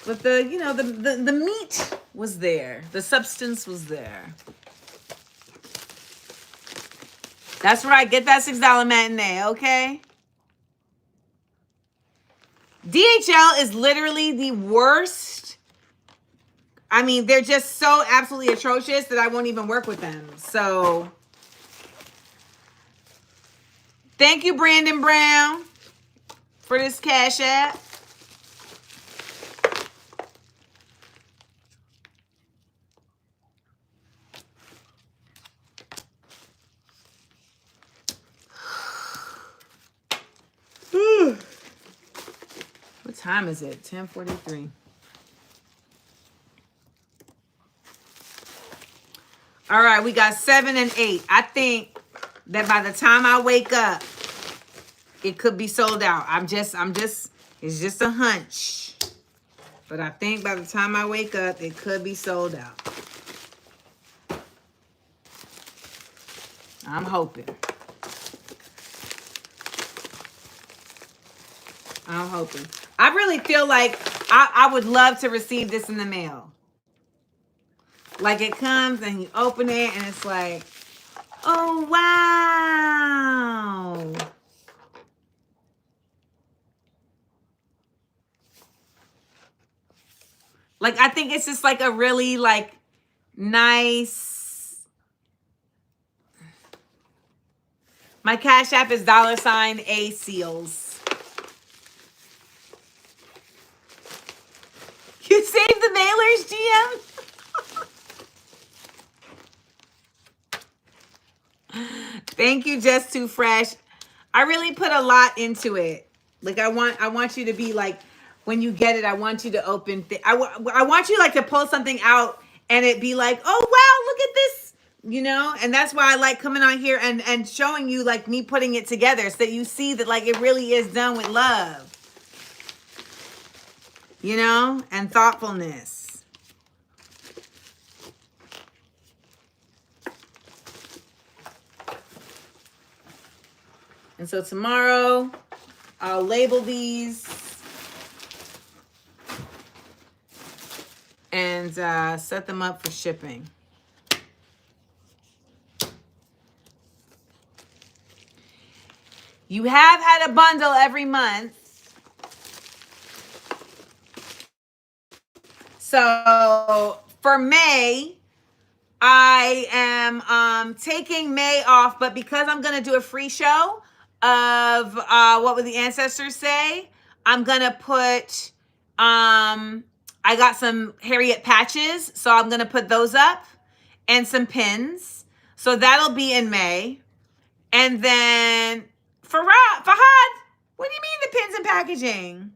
the meat was there. The substance was there. That's right. Get that $6 matinee, okay? DHL is literally the worst. I mean, they're just so absolutely atrocious that I won't even work with them. So, thank you, Brandon Brown, for this Cash App. What time is it? 10:43. All right, we got 7 and 8. I think that by the time I wake up, it could be sold out. It's just a hunch. But I think by the time I wake up, it could be sold out. I'm hoping. I'm hoping. I really feel like I would love to receive this in the mail. Like it comes and you open it and it's like, oh, wow. Like, I think it's just like a really like nice. My Cash App is $A seals. You saved the mailers, GM? Thank you, Just Too Fresh. I really put a lot into it. Like I want you to be like, when you get it, I want you to open. I want you like to pull something out and it be like, oh wow, look at this, you know. And that's why I like coming on here and showing you like me putting it together so that you see that like it really is done with love, you know, and thoughtfulness. And so tomorrow, I'll label these and set them up for shipping. You have had a bundle every month. So for May, I am taking May off, but because I'm going to do a free show of what would the ancestors say, I'm going to put, I got some Harriet patches, so I'm going to put those up and some pins. So that'll be in May. And then Fahad, what do you mean the pins and packaging?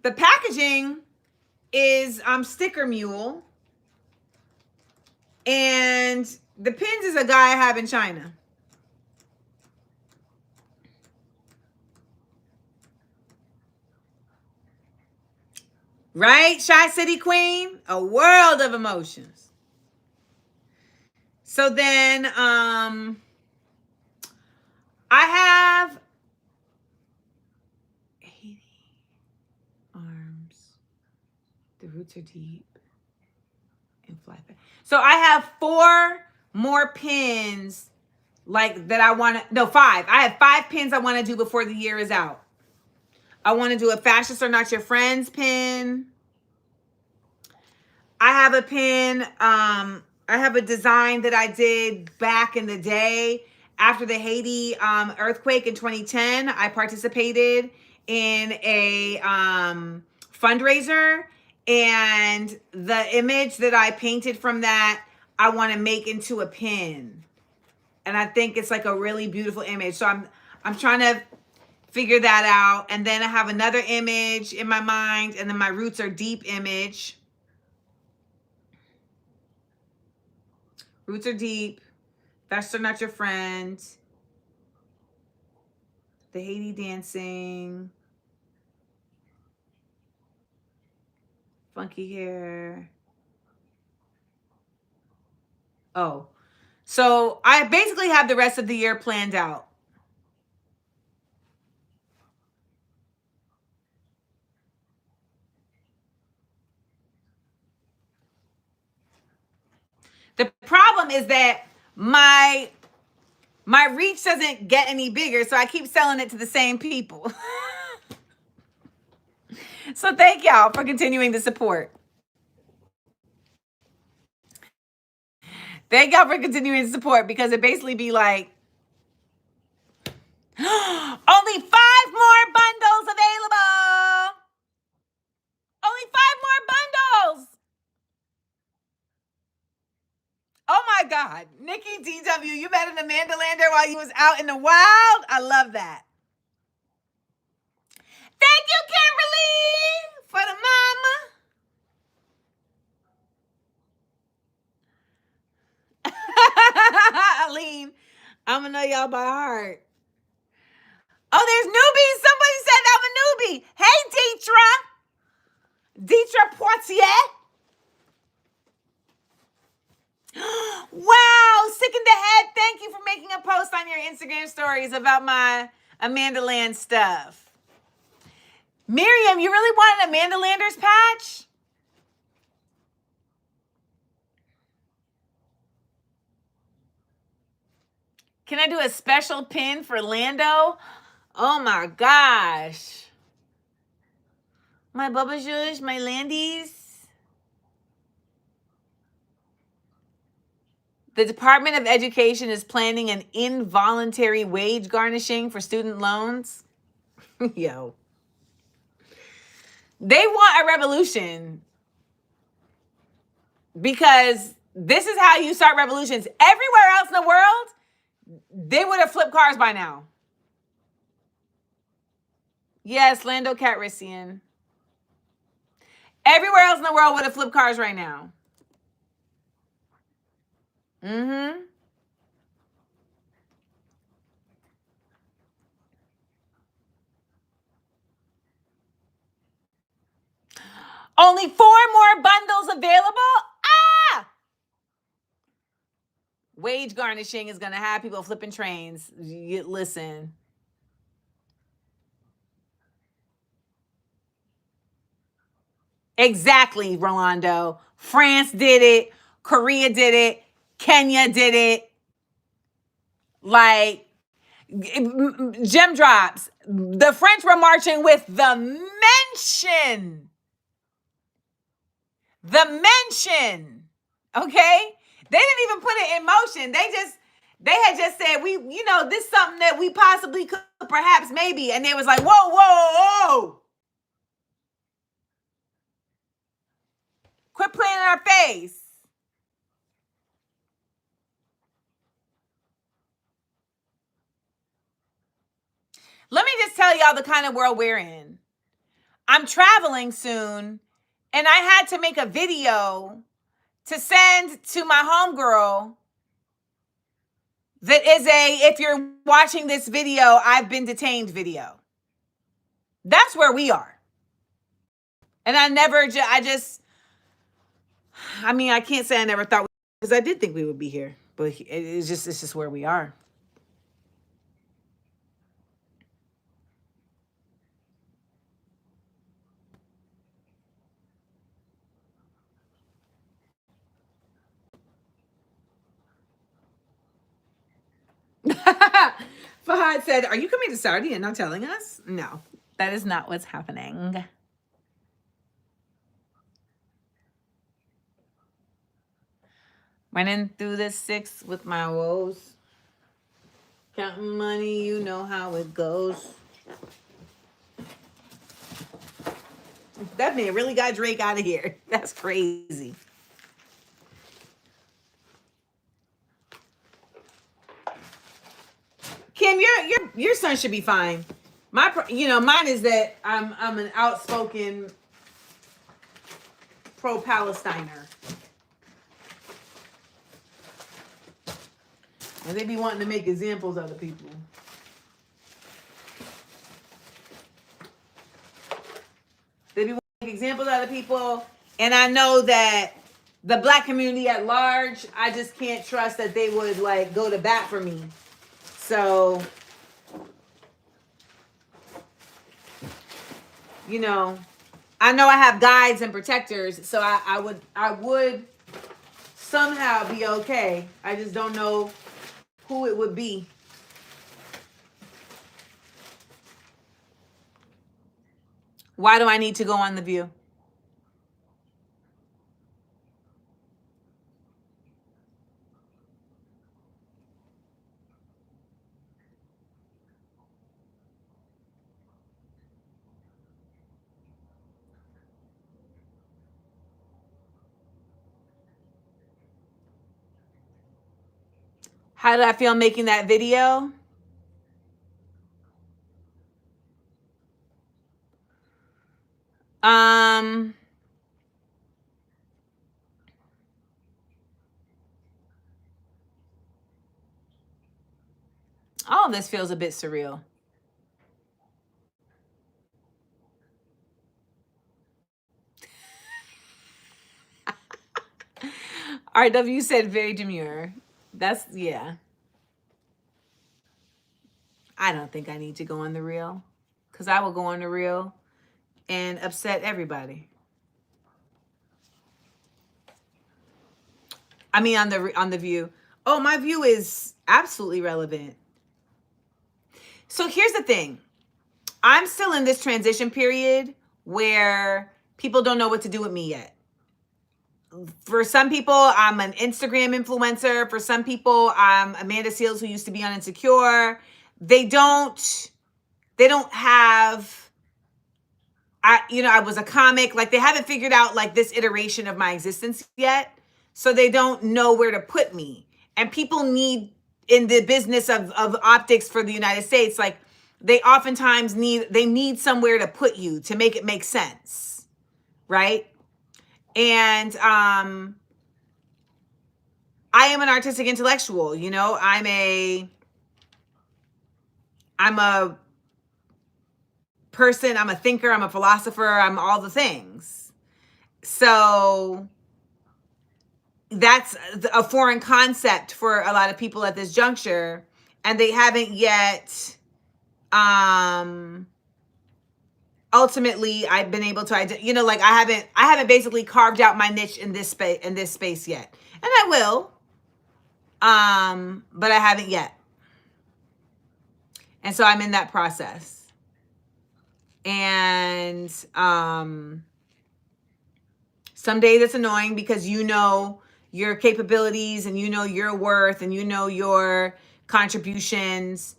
The packaging is Sticker Mule. And the pins is a guy I have in China. Right? Shy City Queen? A world of emotions. So then I have 80 arms. The roots are deep and flat back. So I have 4 more pins like that I want to, no, 5. I have 5 pins I want to do before the year is out. I want to do a Fascists Are Not Your Friends pin. I have a pin, I have a design that I did back in the day after the Haiti earthquake in 2010. I participated in a fundraiser, and the image that I painted from that, I want to make into a pin. And I think it's like a really beautiful image. So I'm trying to figure that out. And then I have another image in my mind, and then my roots are deep image. Roots are deep. Fascists Are Not Your Friend. The Haiti dancing. Funky hair. Oh. So I basically have the rest of the year planned out. The problem is that my reach doesn't get any bigger, so I keep selling it to the same people. So thank y'all for continuing to support. Thank y'all for continuing to support, because it basically be like, only 5 more bundles available. Only 5 more bundles. Oh my God. Nikki DW, you met an Amanda Lander while you was out in the wild? I love that. Thank you, Kimberly, for the mama. Aline, I'm gonna know y'all by heart. Oh, there's newbies. Somebody said I'm a newbie. Hey, Deetra Poitier. Wow, sick in the head. Thank you for making a post on your Instagram stories about my Amanda Land stuff. Miriam, you really want an Amanda Landers patch? Can I do a special pin for Lando? Oh my gosh. My Bubba Zhush, my Landies. The Department of Education is planning an involuntary wage garnishing for student loans. Yo. They want a revolution because This is how you start revolutions. Everywhere else in the world, they would have flipped cars by now. Yes, Lando Calrissian. Everywhere else in the world would have flipped cars right now. Mm-hmm. Only 4 more bundles available? Ah! Wage garnishing is going to have people flipping trains. Listen. Exactly, Rolando. France did it. Korea did it. Kenya did it. Like, gem drops. The French were marching with the mention. The mention. Okay? They didn't even put it in motion. They had just said, this is something that we possibly could, perhaps, maybe. And they was like, whoa, whoa, whoa. Quit playing in our face. Let me just tell y'all the kind of world we're in. I'm traveling soon, and I had to make a video to send to my homegirl that is if you're watching this video, I've been detained video. That's where we are. And I can't say I never thought, because I did think we would be here, but it's just where we are. Fahad said, are you coming to Saudi and not telling us? No, that is not what's happening. Running through the 6 with my woes. Counting money, you know how it goes. That man really got Drake out of here. That's crazy. Kim, your son should be fine. Mine is that I'm an outspoken pro-Palestiner. And they be wanting to make examples of the people. They be wanting to make examples of the people. And I know that the Black community at large, I just can't trust that they would go to bat for me. So, I know I have guides and protectors, so I would somehow be okay. I just don't know who it would be. Why do I need to go on The View? How did I feel making that video? All of this feels a bit surreal. RW said very demure. Yeah. I don't think I need to go on The Real, because I will go on The Real and upset everybody. I mean, on the View. Oh, my view is absolutely relevant. So here's the thing. I'm still in this transition period where people don't know what to do with me yet. For some people, I'm an Instagram influencer. For some people, I'm Amanda Seales, who used to be on Insecure. They don't have, I was a comic. They haven't figured out this iteration of my existence yet. so they don't know where to put me. And people need, in the business of optics for the United States, like they oftentimes need somewhere to put you to make it make sense, right? And I am an artistic intellectual, you know. I'm a person, I'm a thinker, I'm a philosopher, I'm all the things. So that's a foreign concept for a lot of people at this juncture, and they haven't yet ultimately I've been able to, you know, like I haven't basically carved out my niche in this space yet. And I will, but I haven't yet. And so I'm in that process. And some days it's annoying because you know your capabilities and you know your worth and you know your contributions,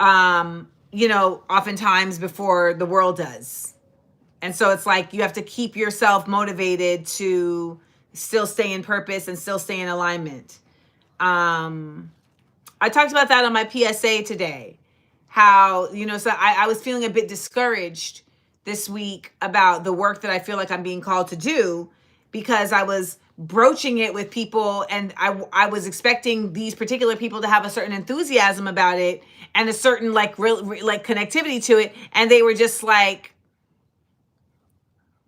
you know, oftentimes before the world does. And so it's like you have to keep yourself motivated to still stay in purpose and still stay in alignment. I talked about that on my PSA today. How, you know, so I was feeling a bit discouraged this week about the work that I feel like I'm being called to do, because I was broaching it with people and I was expecting these particular people to have a certain enthusiasm about it and a certain like like connectivity to it. And they were just like,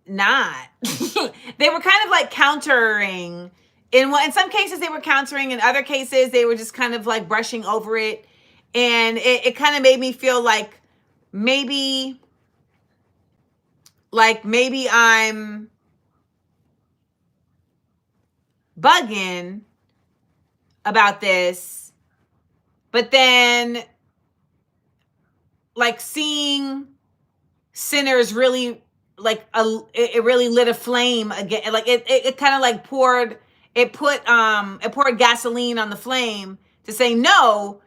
not. They were kind of like countering. In some cases they were countering, in other cases they were just kind of like brushing over it. And it kind of made me feel like maybe I'm bugging about this, but then like seeing Sinners really like it really lit a flame again. Like it kind of like poured gasoline on the flame to say, no,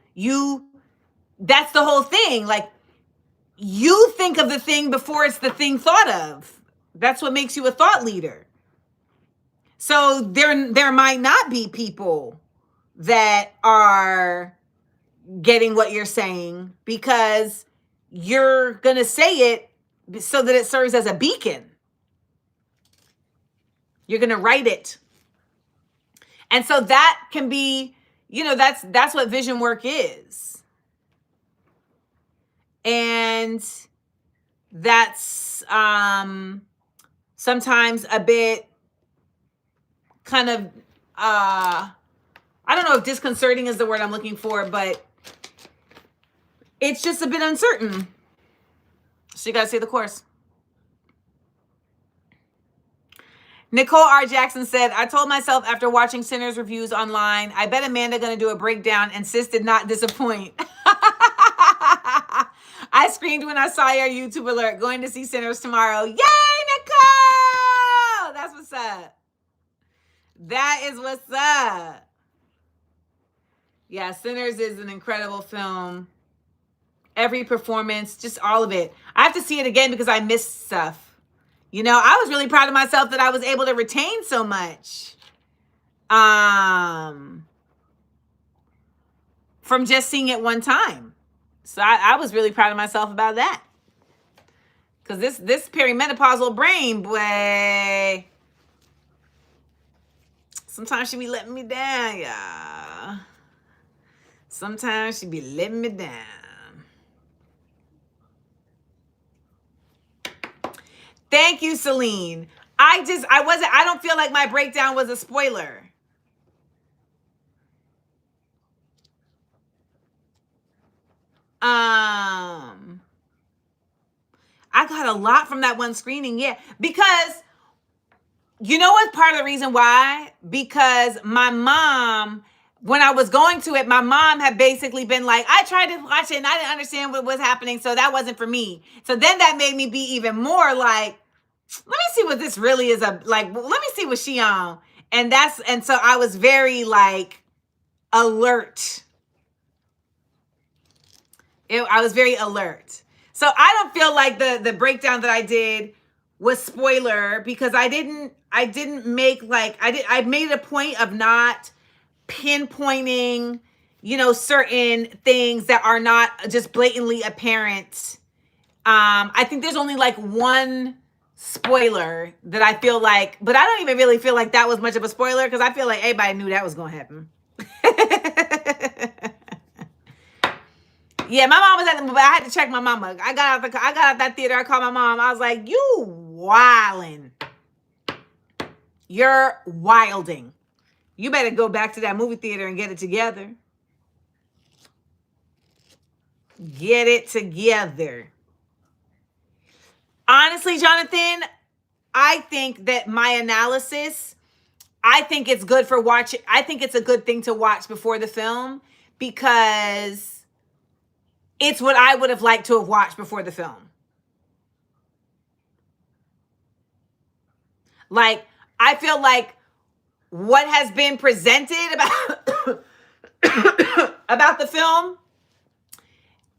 that's the whole thing. Like, you think of the thing before it's the thing thought of. That's what makes you a thought leader. So there might not be people that are getting what you're saying because you're going to say it so that it serves as a beacon. You're going to write it. And so that can be, you know, that's what vision work is. And that's sometimes a bit kind of, I don't know if disconcerting is the word I'm looking for, but it's just a bit uncertain. So you got to stay the course. Nicole R. Jackson said, I told myself after watching Sinners reviews online, I bet Amanda going to do a breakdown and sis did not disappoint. I screamed when I saw your YouTube alert. Going to see Sinners tomorrow. Yay, Nicole! That's what's up. That is what's up. Yeah, Sinners is an incredible film. Every performance, just all of it. I have to see it again because I missed stuff. You know, I was really proud of myself that I was able to retain so much. From just seeing it one time. So I was really proud of myself about that. Because this perimenopausal brain, boy, sometimes she be letting me down, y'all. Sometimes she be letting me down. Thank you, Celine. I don't feel like my breakdown was a spoiler. I got a lot from that one screening, yeah. Because, you know what's part of the reason why? Because my mom, when I was going to it, my mom had basically been like, I tried to watch it and I didn't understand what was happening, so that wasn't for me. So then that made me be even more like, let me see what this really is, let me see what she on. And so I was very like alert. I was very alert. So I don't feel like the breakdown that I did was spoiler because I didn't make like, I made a point of not pinpointing, certain things that are not just blatantly apparent. I think there's only like one spoiler that I feel like, but I don't even really feel like that was much of a spoiler because I feel like everybody knew that was going to happen. Yeah, my mom was at the movie. I had to check my mama. I got out that theater. I called my mom. I was like, "You wildin'. You're wilding. You better go back to that movie theater and get it together. Get it together." Honestly, Jonathan, I think that my analysis, I think it's good for watching. I think it's a good thing to watch before the film because it's what I would have liked to have watched before the film. Like, I feel like what has been presented about the film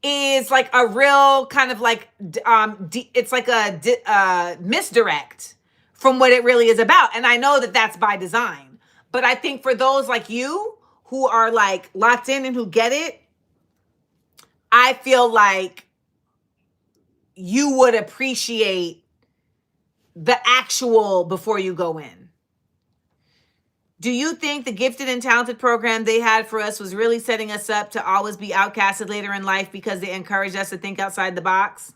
is like a real kind of like, it's like a misdirect from what it really is about. And I know that that's by design. But I think for those like you who are like locked in and who get it, I feel like you would appreciate the actual before you go in. Do you think the gifted and talented program they had for us was really setting us up to always be outcasted later in life because they encouraged us to think outside the box?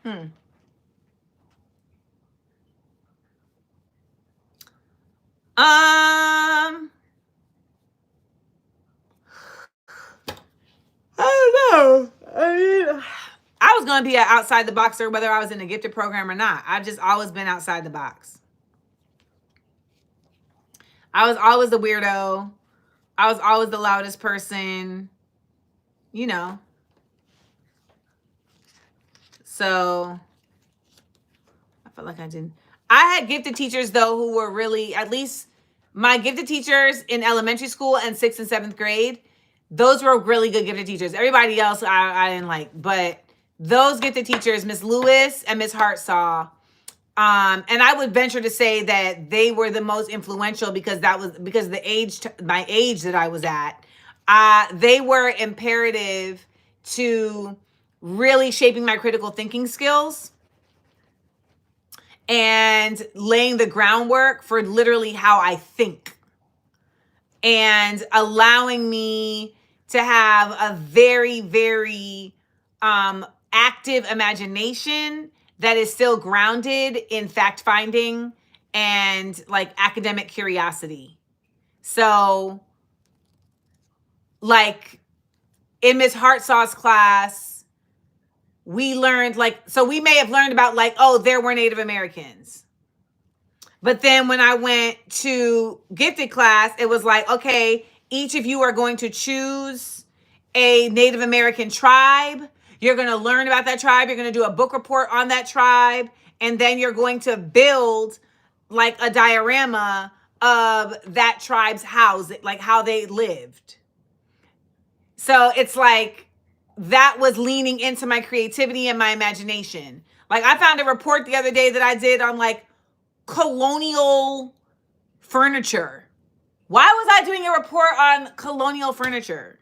I don't know. I mean, I was going to be an outside the boxer whether I was in a gifted program or not. I've just always been outside the box. I was always the weirdo. I was always the loudest person, So I felt like I didn't. I had gifted teachers, though, who were really, at least my gifted teachers in elementary school and 6th and 7th grade, those were really good gifted teachers. Everybody else I didn't like, but those gifted teachers, Miss Lewis and Miss Hartsaw, and I would venture to say that they were the most influential because the my age that I was at. They were imperative to really shaping my critical thinking skills and laying the groundwork for literally how I think and allowing me to have a very, very active imagination that is still grounded in fact finding and like academic curiosity. So like in Miss Hartsaw's class, we learned we may have learned about there were Native Americans. But then when I went to gifted class, it was like, okay, each of you are going to choose a Native American tribe. You're going to learn about that tribe. You're going to do a book report on that tribe. And then you're going to build like a diorama of that tribe's house, like how they lived. So it's like that was leaning into my creativity and my imagination. Like I found a report the other day that I did on like colonial furniture. Why was I doing a report on colonial furniture?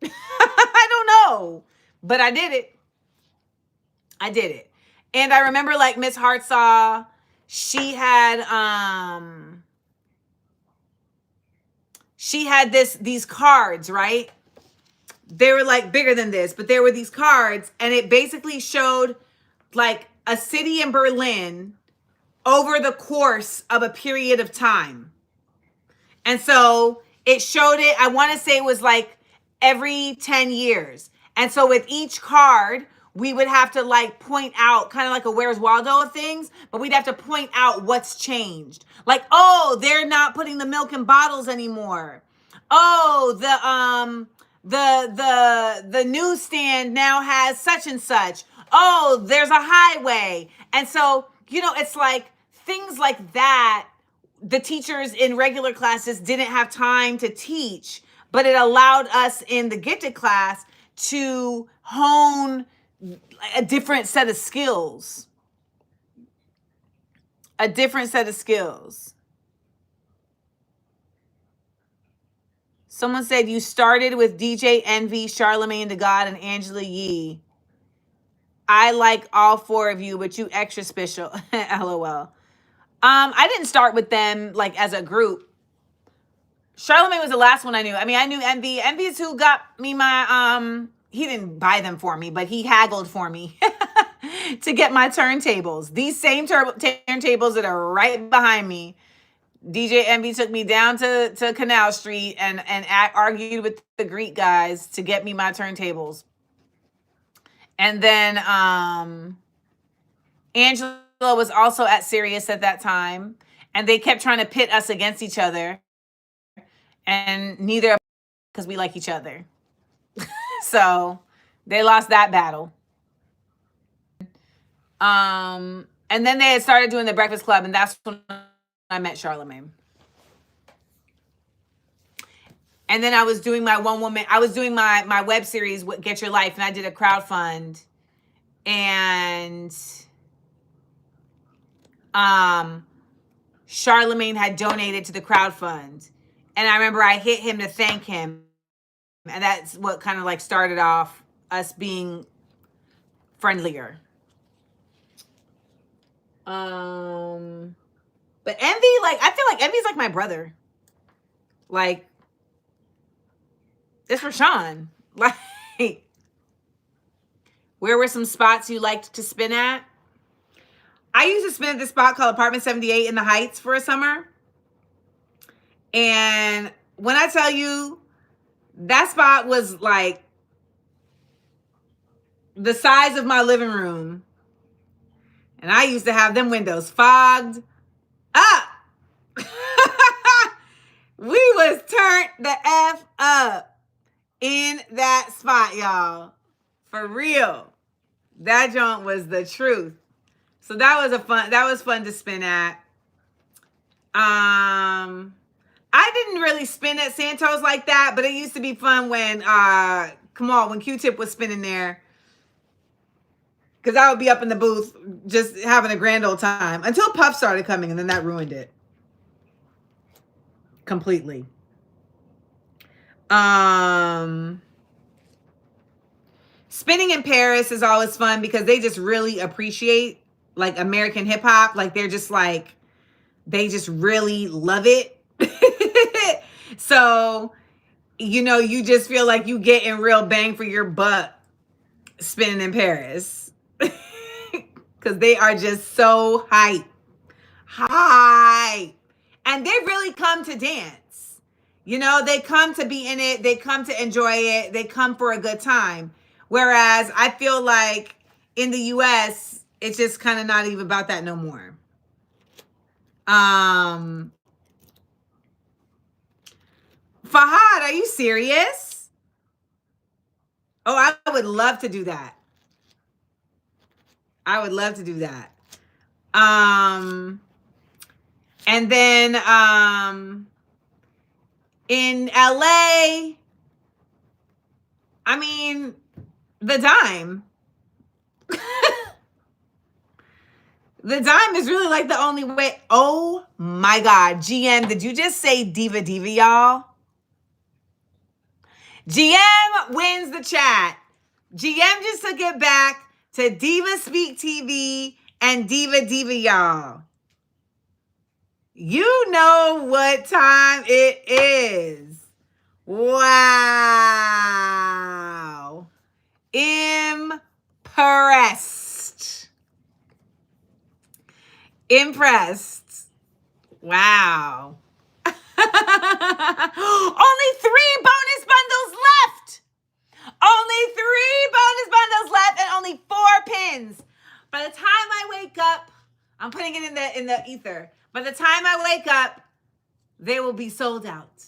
I don't know, but I did it. And I remember like Miss Hartsaw, she had these cards, right? They were like bigger than this, but there were these cards and it basically showed like a city in Berlin over the course of a period of time. And so it showed it, I want to say it was like every 10 years. And so with each card, we would have to like point out kind of like a Where's Waldo of things, but we'd have to point out what's changed. Like, oh, they're not putting the milk in bottles anymore. Oh, the newsstand now has such and such. Oh, there's a highway. And so, it's like things like that. The teachers in regular classes didn't have time to teach, but it allowed us in the gifted class to hone a different set of skills. A different set of skills. Someone said you started with DJ Envy, Charlemagne the God, and Angela Yee. I like all four of you, but you extra special. LOL. I didn't start with them like as a group. Charlemagne was the last one I knew. I mean, I knew Envy. Envy is who got me my he didn't buy them for me, but he haggled for me to get my turntables. These same turntables that are right behind me. DJ Envy took me down to Canal Street and argued with the Greek guys to get me my turntables. And then Angela was also at Sirius at that time, and they kept trying to pit us against each other, and neither of us, because we like each other. So they lost that battle. And then they had started doing the Breakfast Club, and that's when I met Charlemagne. And then I was doing my my web series, Get Your Life, and I did a crowdfund. And Charlemagne had donated to the crowdfund. And I remember I hit him to thank him. And that's what kind of like started off us being friendlier. But Envy, like, I feel like Envy's like my brother. Like, it's for Sean. Like, where were some spots you liked to spin at? I used to spin at this spot called Apartment 78 in the Heights for a summer. And when I tell you, that spot was like the size of my living room. And I used to have them windows fogged up. We was turned the F up in that spot, y'all. For real. That joint was the truth. So that was fun to spin at. I didn't really spin at Santos like that, but it used to be fun when when Q-Tip was spinning there. Because I would be up in the booth just having a grand old time until Puff started coming, and then that ruined it completely. Spinning in Paris is always fun because they just really appreciate like American hip hop. Like they just really love it. So, you just feel like you getting real bang for your buck spinning in Paris. Because they are just so hype. And they really come to dance. They come to be in it. They come to enjoy it. They come for a good time. Whereas I feel like in the US, it's just kind of not even about that no more. Fahad, are you serious? Oh, I would love to do that. And then in LA, I mean, the Dime. The Dime is really like the only way. Oh my God. GM, did you just say diva, y'all? GM wins the chat. GM just took it back to Diva Speak TV and diva, y'all. You know what time it is. Wow. Impressed. Wow. Only 3 bonus bundles left. And only 4 pins. By the time I wake up, I'm putting it in the ether. By the time I wake up, they will be sold out.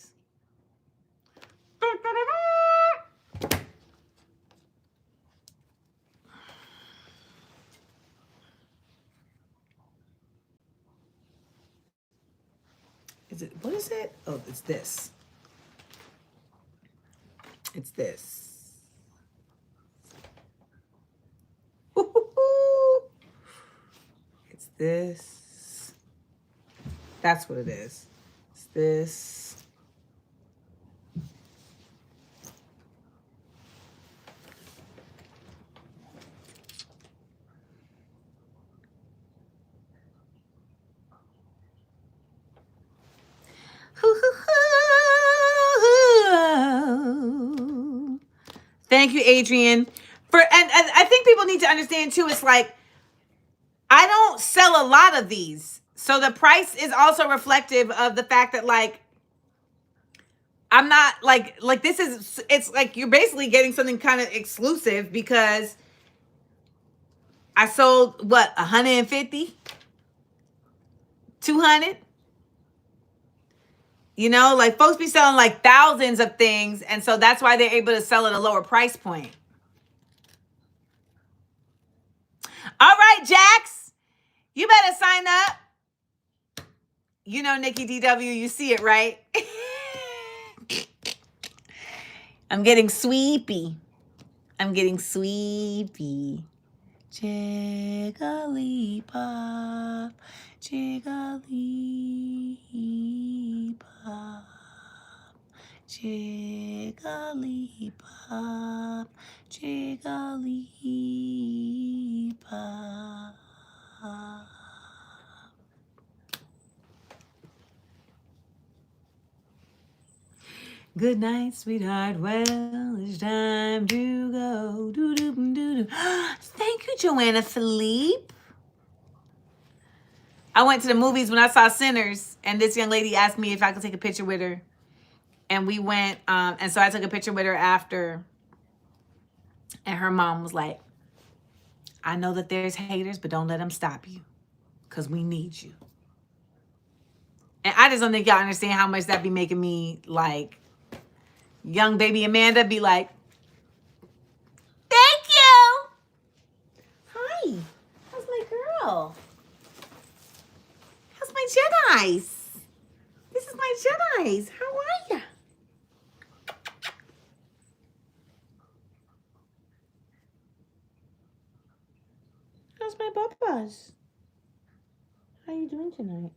What is it? Oh, it's this. this. That's what it is. It's this. Thank you, Adrian. And I think people need to understand too, it's like, I don't sell a lot of these. So the price is also reflective of the fact that like, I'm not like this is, it's like you're basically getting something kind of exclusive because I sold what, 150, 200. You know, like folks be selling like thousands of things. And so that's why they're able to sell at a lower price point. All right, Jax, you better sign up. You know, Nikki DW, you see it, right? I'm getting sweepy. I'm getting sweepy. Jigglypuff, Jigglypuff, Jigglypuff, Jigglypuff. Good night, sweetheart. Well, it's time to go. Doo-doo-doo-doo. Thank you, Joanna Philippe. I went to the movies when I saw Sinners, and this young lady asked me if I could take a picture with her. And we went, and so I took a picture with her after. And her mom was like, I know that there's haters, but don't let them stop you, because we need you. And I just don't think y'all understand how much that be making me, like, young baby Amanda be like, thank you. Hi, how's my girl? How's my Jedis? This is my Jedis. How are ya? How's my bubas? How you doing tonight?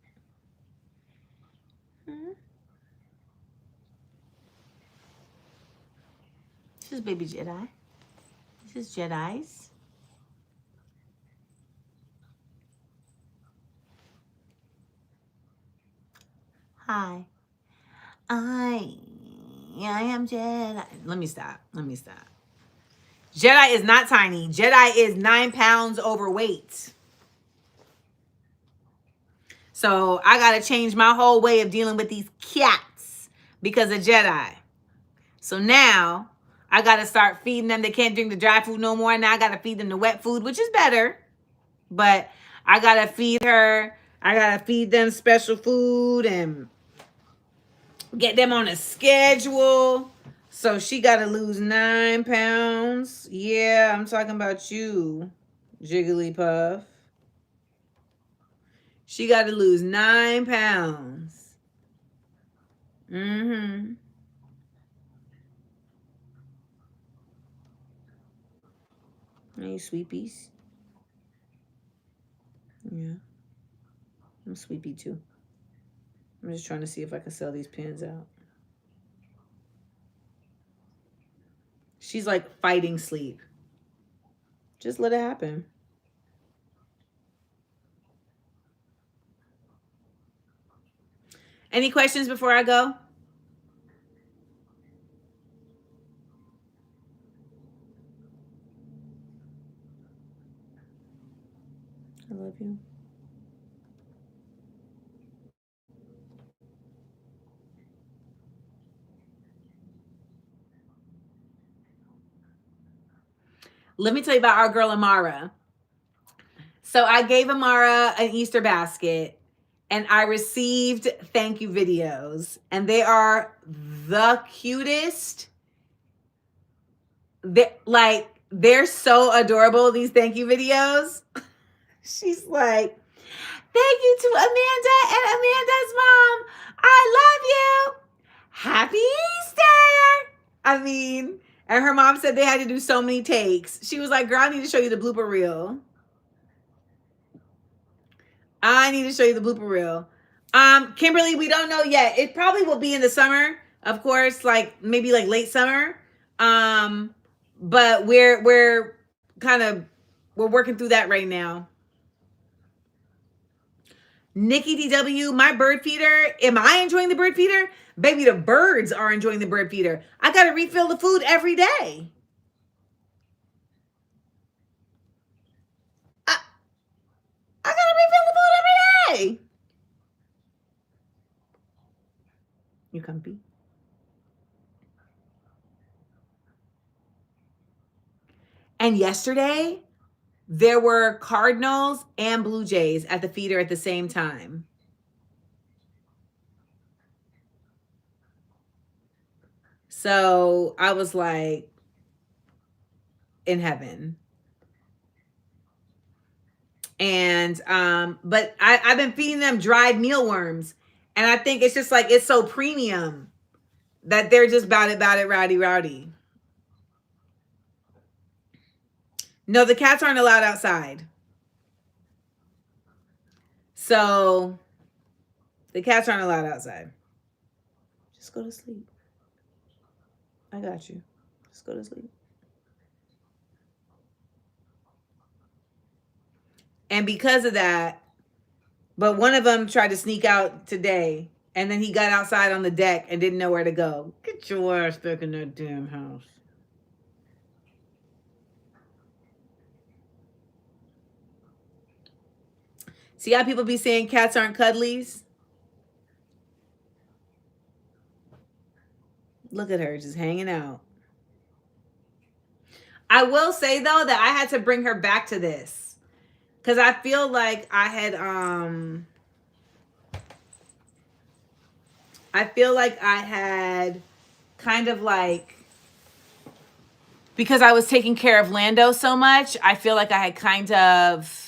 This is baby Jedi. This is Jedis. Hi. I am Jedi. Let me stop. Jedi is not tiny. Jedi is 9 pounds overweight. So I got to change my whole way of dealing with these cats because of Jedi. So now I got to start feeding them. They can't drink the dry food no more. Now I got to feed them the wet food, which is better. But I got to feed her. I got to feed them special food and get them on a schedule. So she got to lose 9 pounds. Yeah, I'm talking about you, Jigglypuff. She got to lose 9 pounds. Mm-hmm. Hey, sweepies. Yeah. I'm sleepy too. I'm just trying to see if I can sell these pins out. She's like fighting sleep. Just let it happen. Any questions before I go? I love you. Let me tell you about our girl Amara. So I gave Amara an Easter basket and I received thank you videos, and they are the cutest. They're so adorable, these thank you videos. She's like, thank you to Amanda and Amanda's mom. I love you. Happy Easter. I mean, and her mom said they had to do so many takes. She was like, girl, I need to show you the blooper reel. I need to show you the blooper reel. Kimberly, we don't know yet. It probably will be in the summer, of course, like maybe like late summer. But we're kind of we're working through that right now. Nikki DW, my bird feeder. Am I enjoying the bird feeder? Baby, the birds are enjoying the bird feeder. I gotta refill the food every day. I gotta refill the food every day. You comfy? And yesterday, there were Cardinals and Blue Jays at the feeder at the same time. So I was like in heaven. And but I've been feeding them dried mealworms. And I think it's just like it's so premium that they're just about it, rowdy. No, the cats aren't allowed outside. So the cats aren't allowed outside. Just go to sleep. I got you. Just go to sleep. And because of that, but one of them tried to sneak out today, and then he got outside on the deck and didn't know where to go. Get your ass back in that damn house. See how people be saying cats aren't cuddlies? Look at her just hanging out. I will say though that I had to bring her back to this because I feel like I had kind of like, because I was taking care of Lando so much, I feel like I had kind of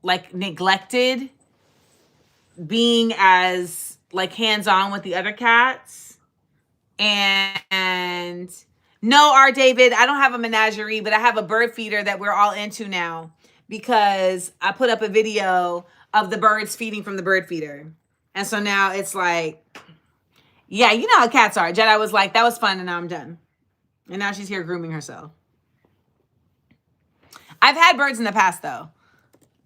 like neglected being as like hands-on with the other cats. And no, R. David, I don't have a menagerie, but I have a bird feeder that we're all into now because I put up a video of the birds feeding from the bird feeder. And so now it's like, yeah, you know how cats are. Jedi was like, that was fun, and now I'm done. And now she's here grooming herself. I've had birds in the past though,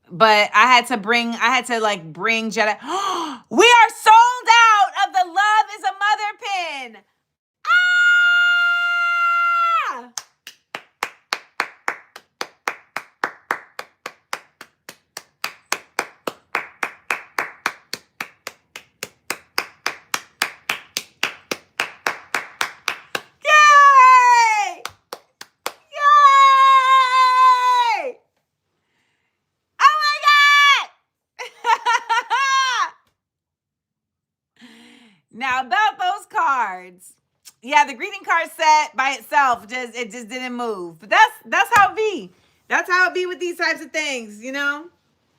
but I had to bring Jedi. We are sold out of the Love is a Mother pin. Ah! Yay! Yay! Oh my God! Now about those cards. Yeah, the greeting card set by itself just didn't move. But that's how it be. That's how it be with these types of things, you know?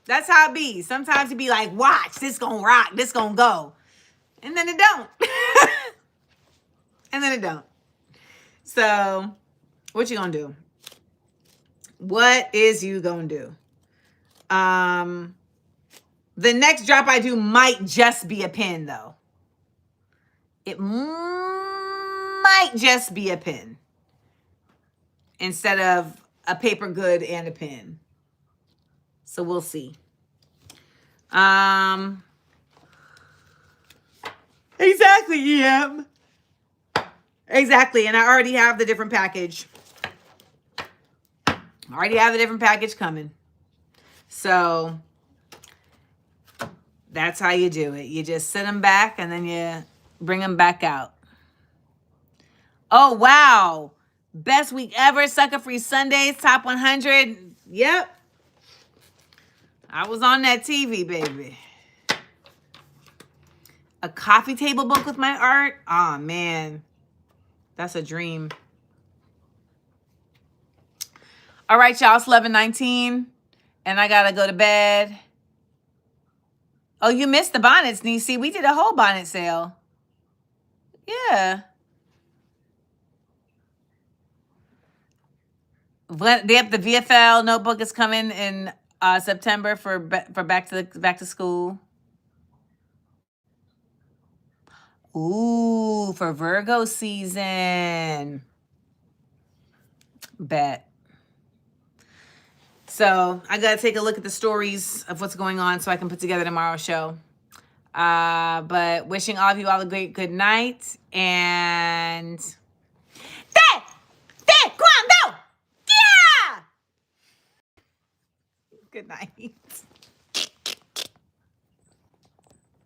That's how it be. Sometimes you be like, watch, this gonna rock, this gonna go. And then it don't. And then it don't. So, what you gonna do? What is you gonna do? The next drop I do might just be a pin, though. It might just be a pin instead of a paper good and a pin. So we'll see. Exactly, yeah. Exactly, and I already have the different package. I already have the different package coming. So that's how you do it. You just sit them back and then you bring them back out. Oh, wow. Best week ever. Sucker Free Sundays, top 100. Yep. I was on that TV, baby. A coffee table book with my art. Oh, man. That's a dream. All right, y'all. It's 11:19. And I got to go to bed. Oh, you missed the bonnets, Niecy. We did a whole bonnet sale. Yeah. The VFL notebook is coming in September for back to school. Ooh, for Virgo season. Bet. So I gotta take a look at the stories of what's going on so I can put together tomorrow's show. But wishing all of you all a great good night and yeah. Good night.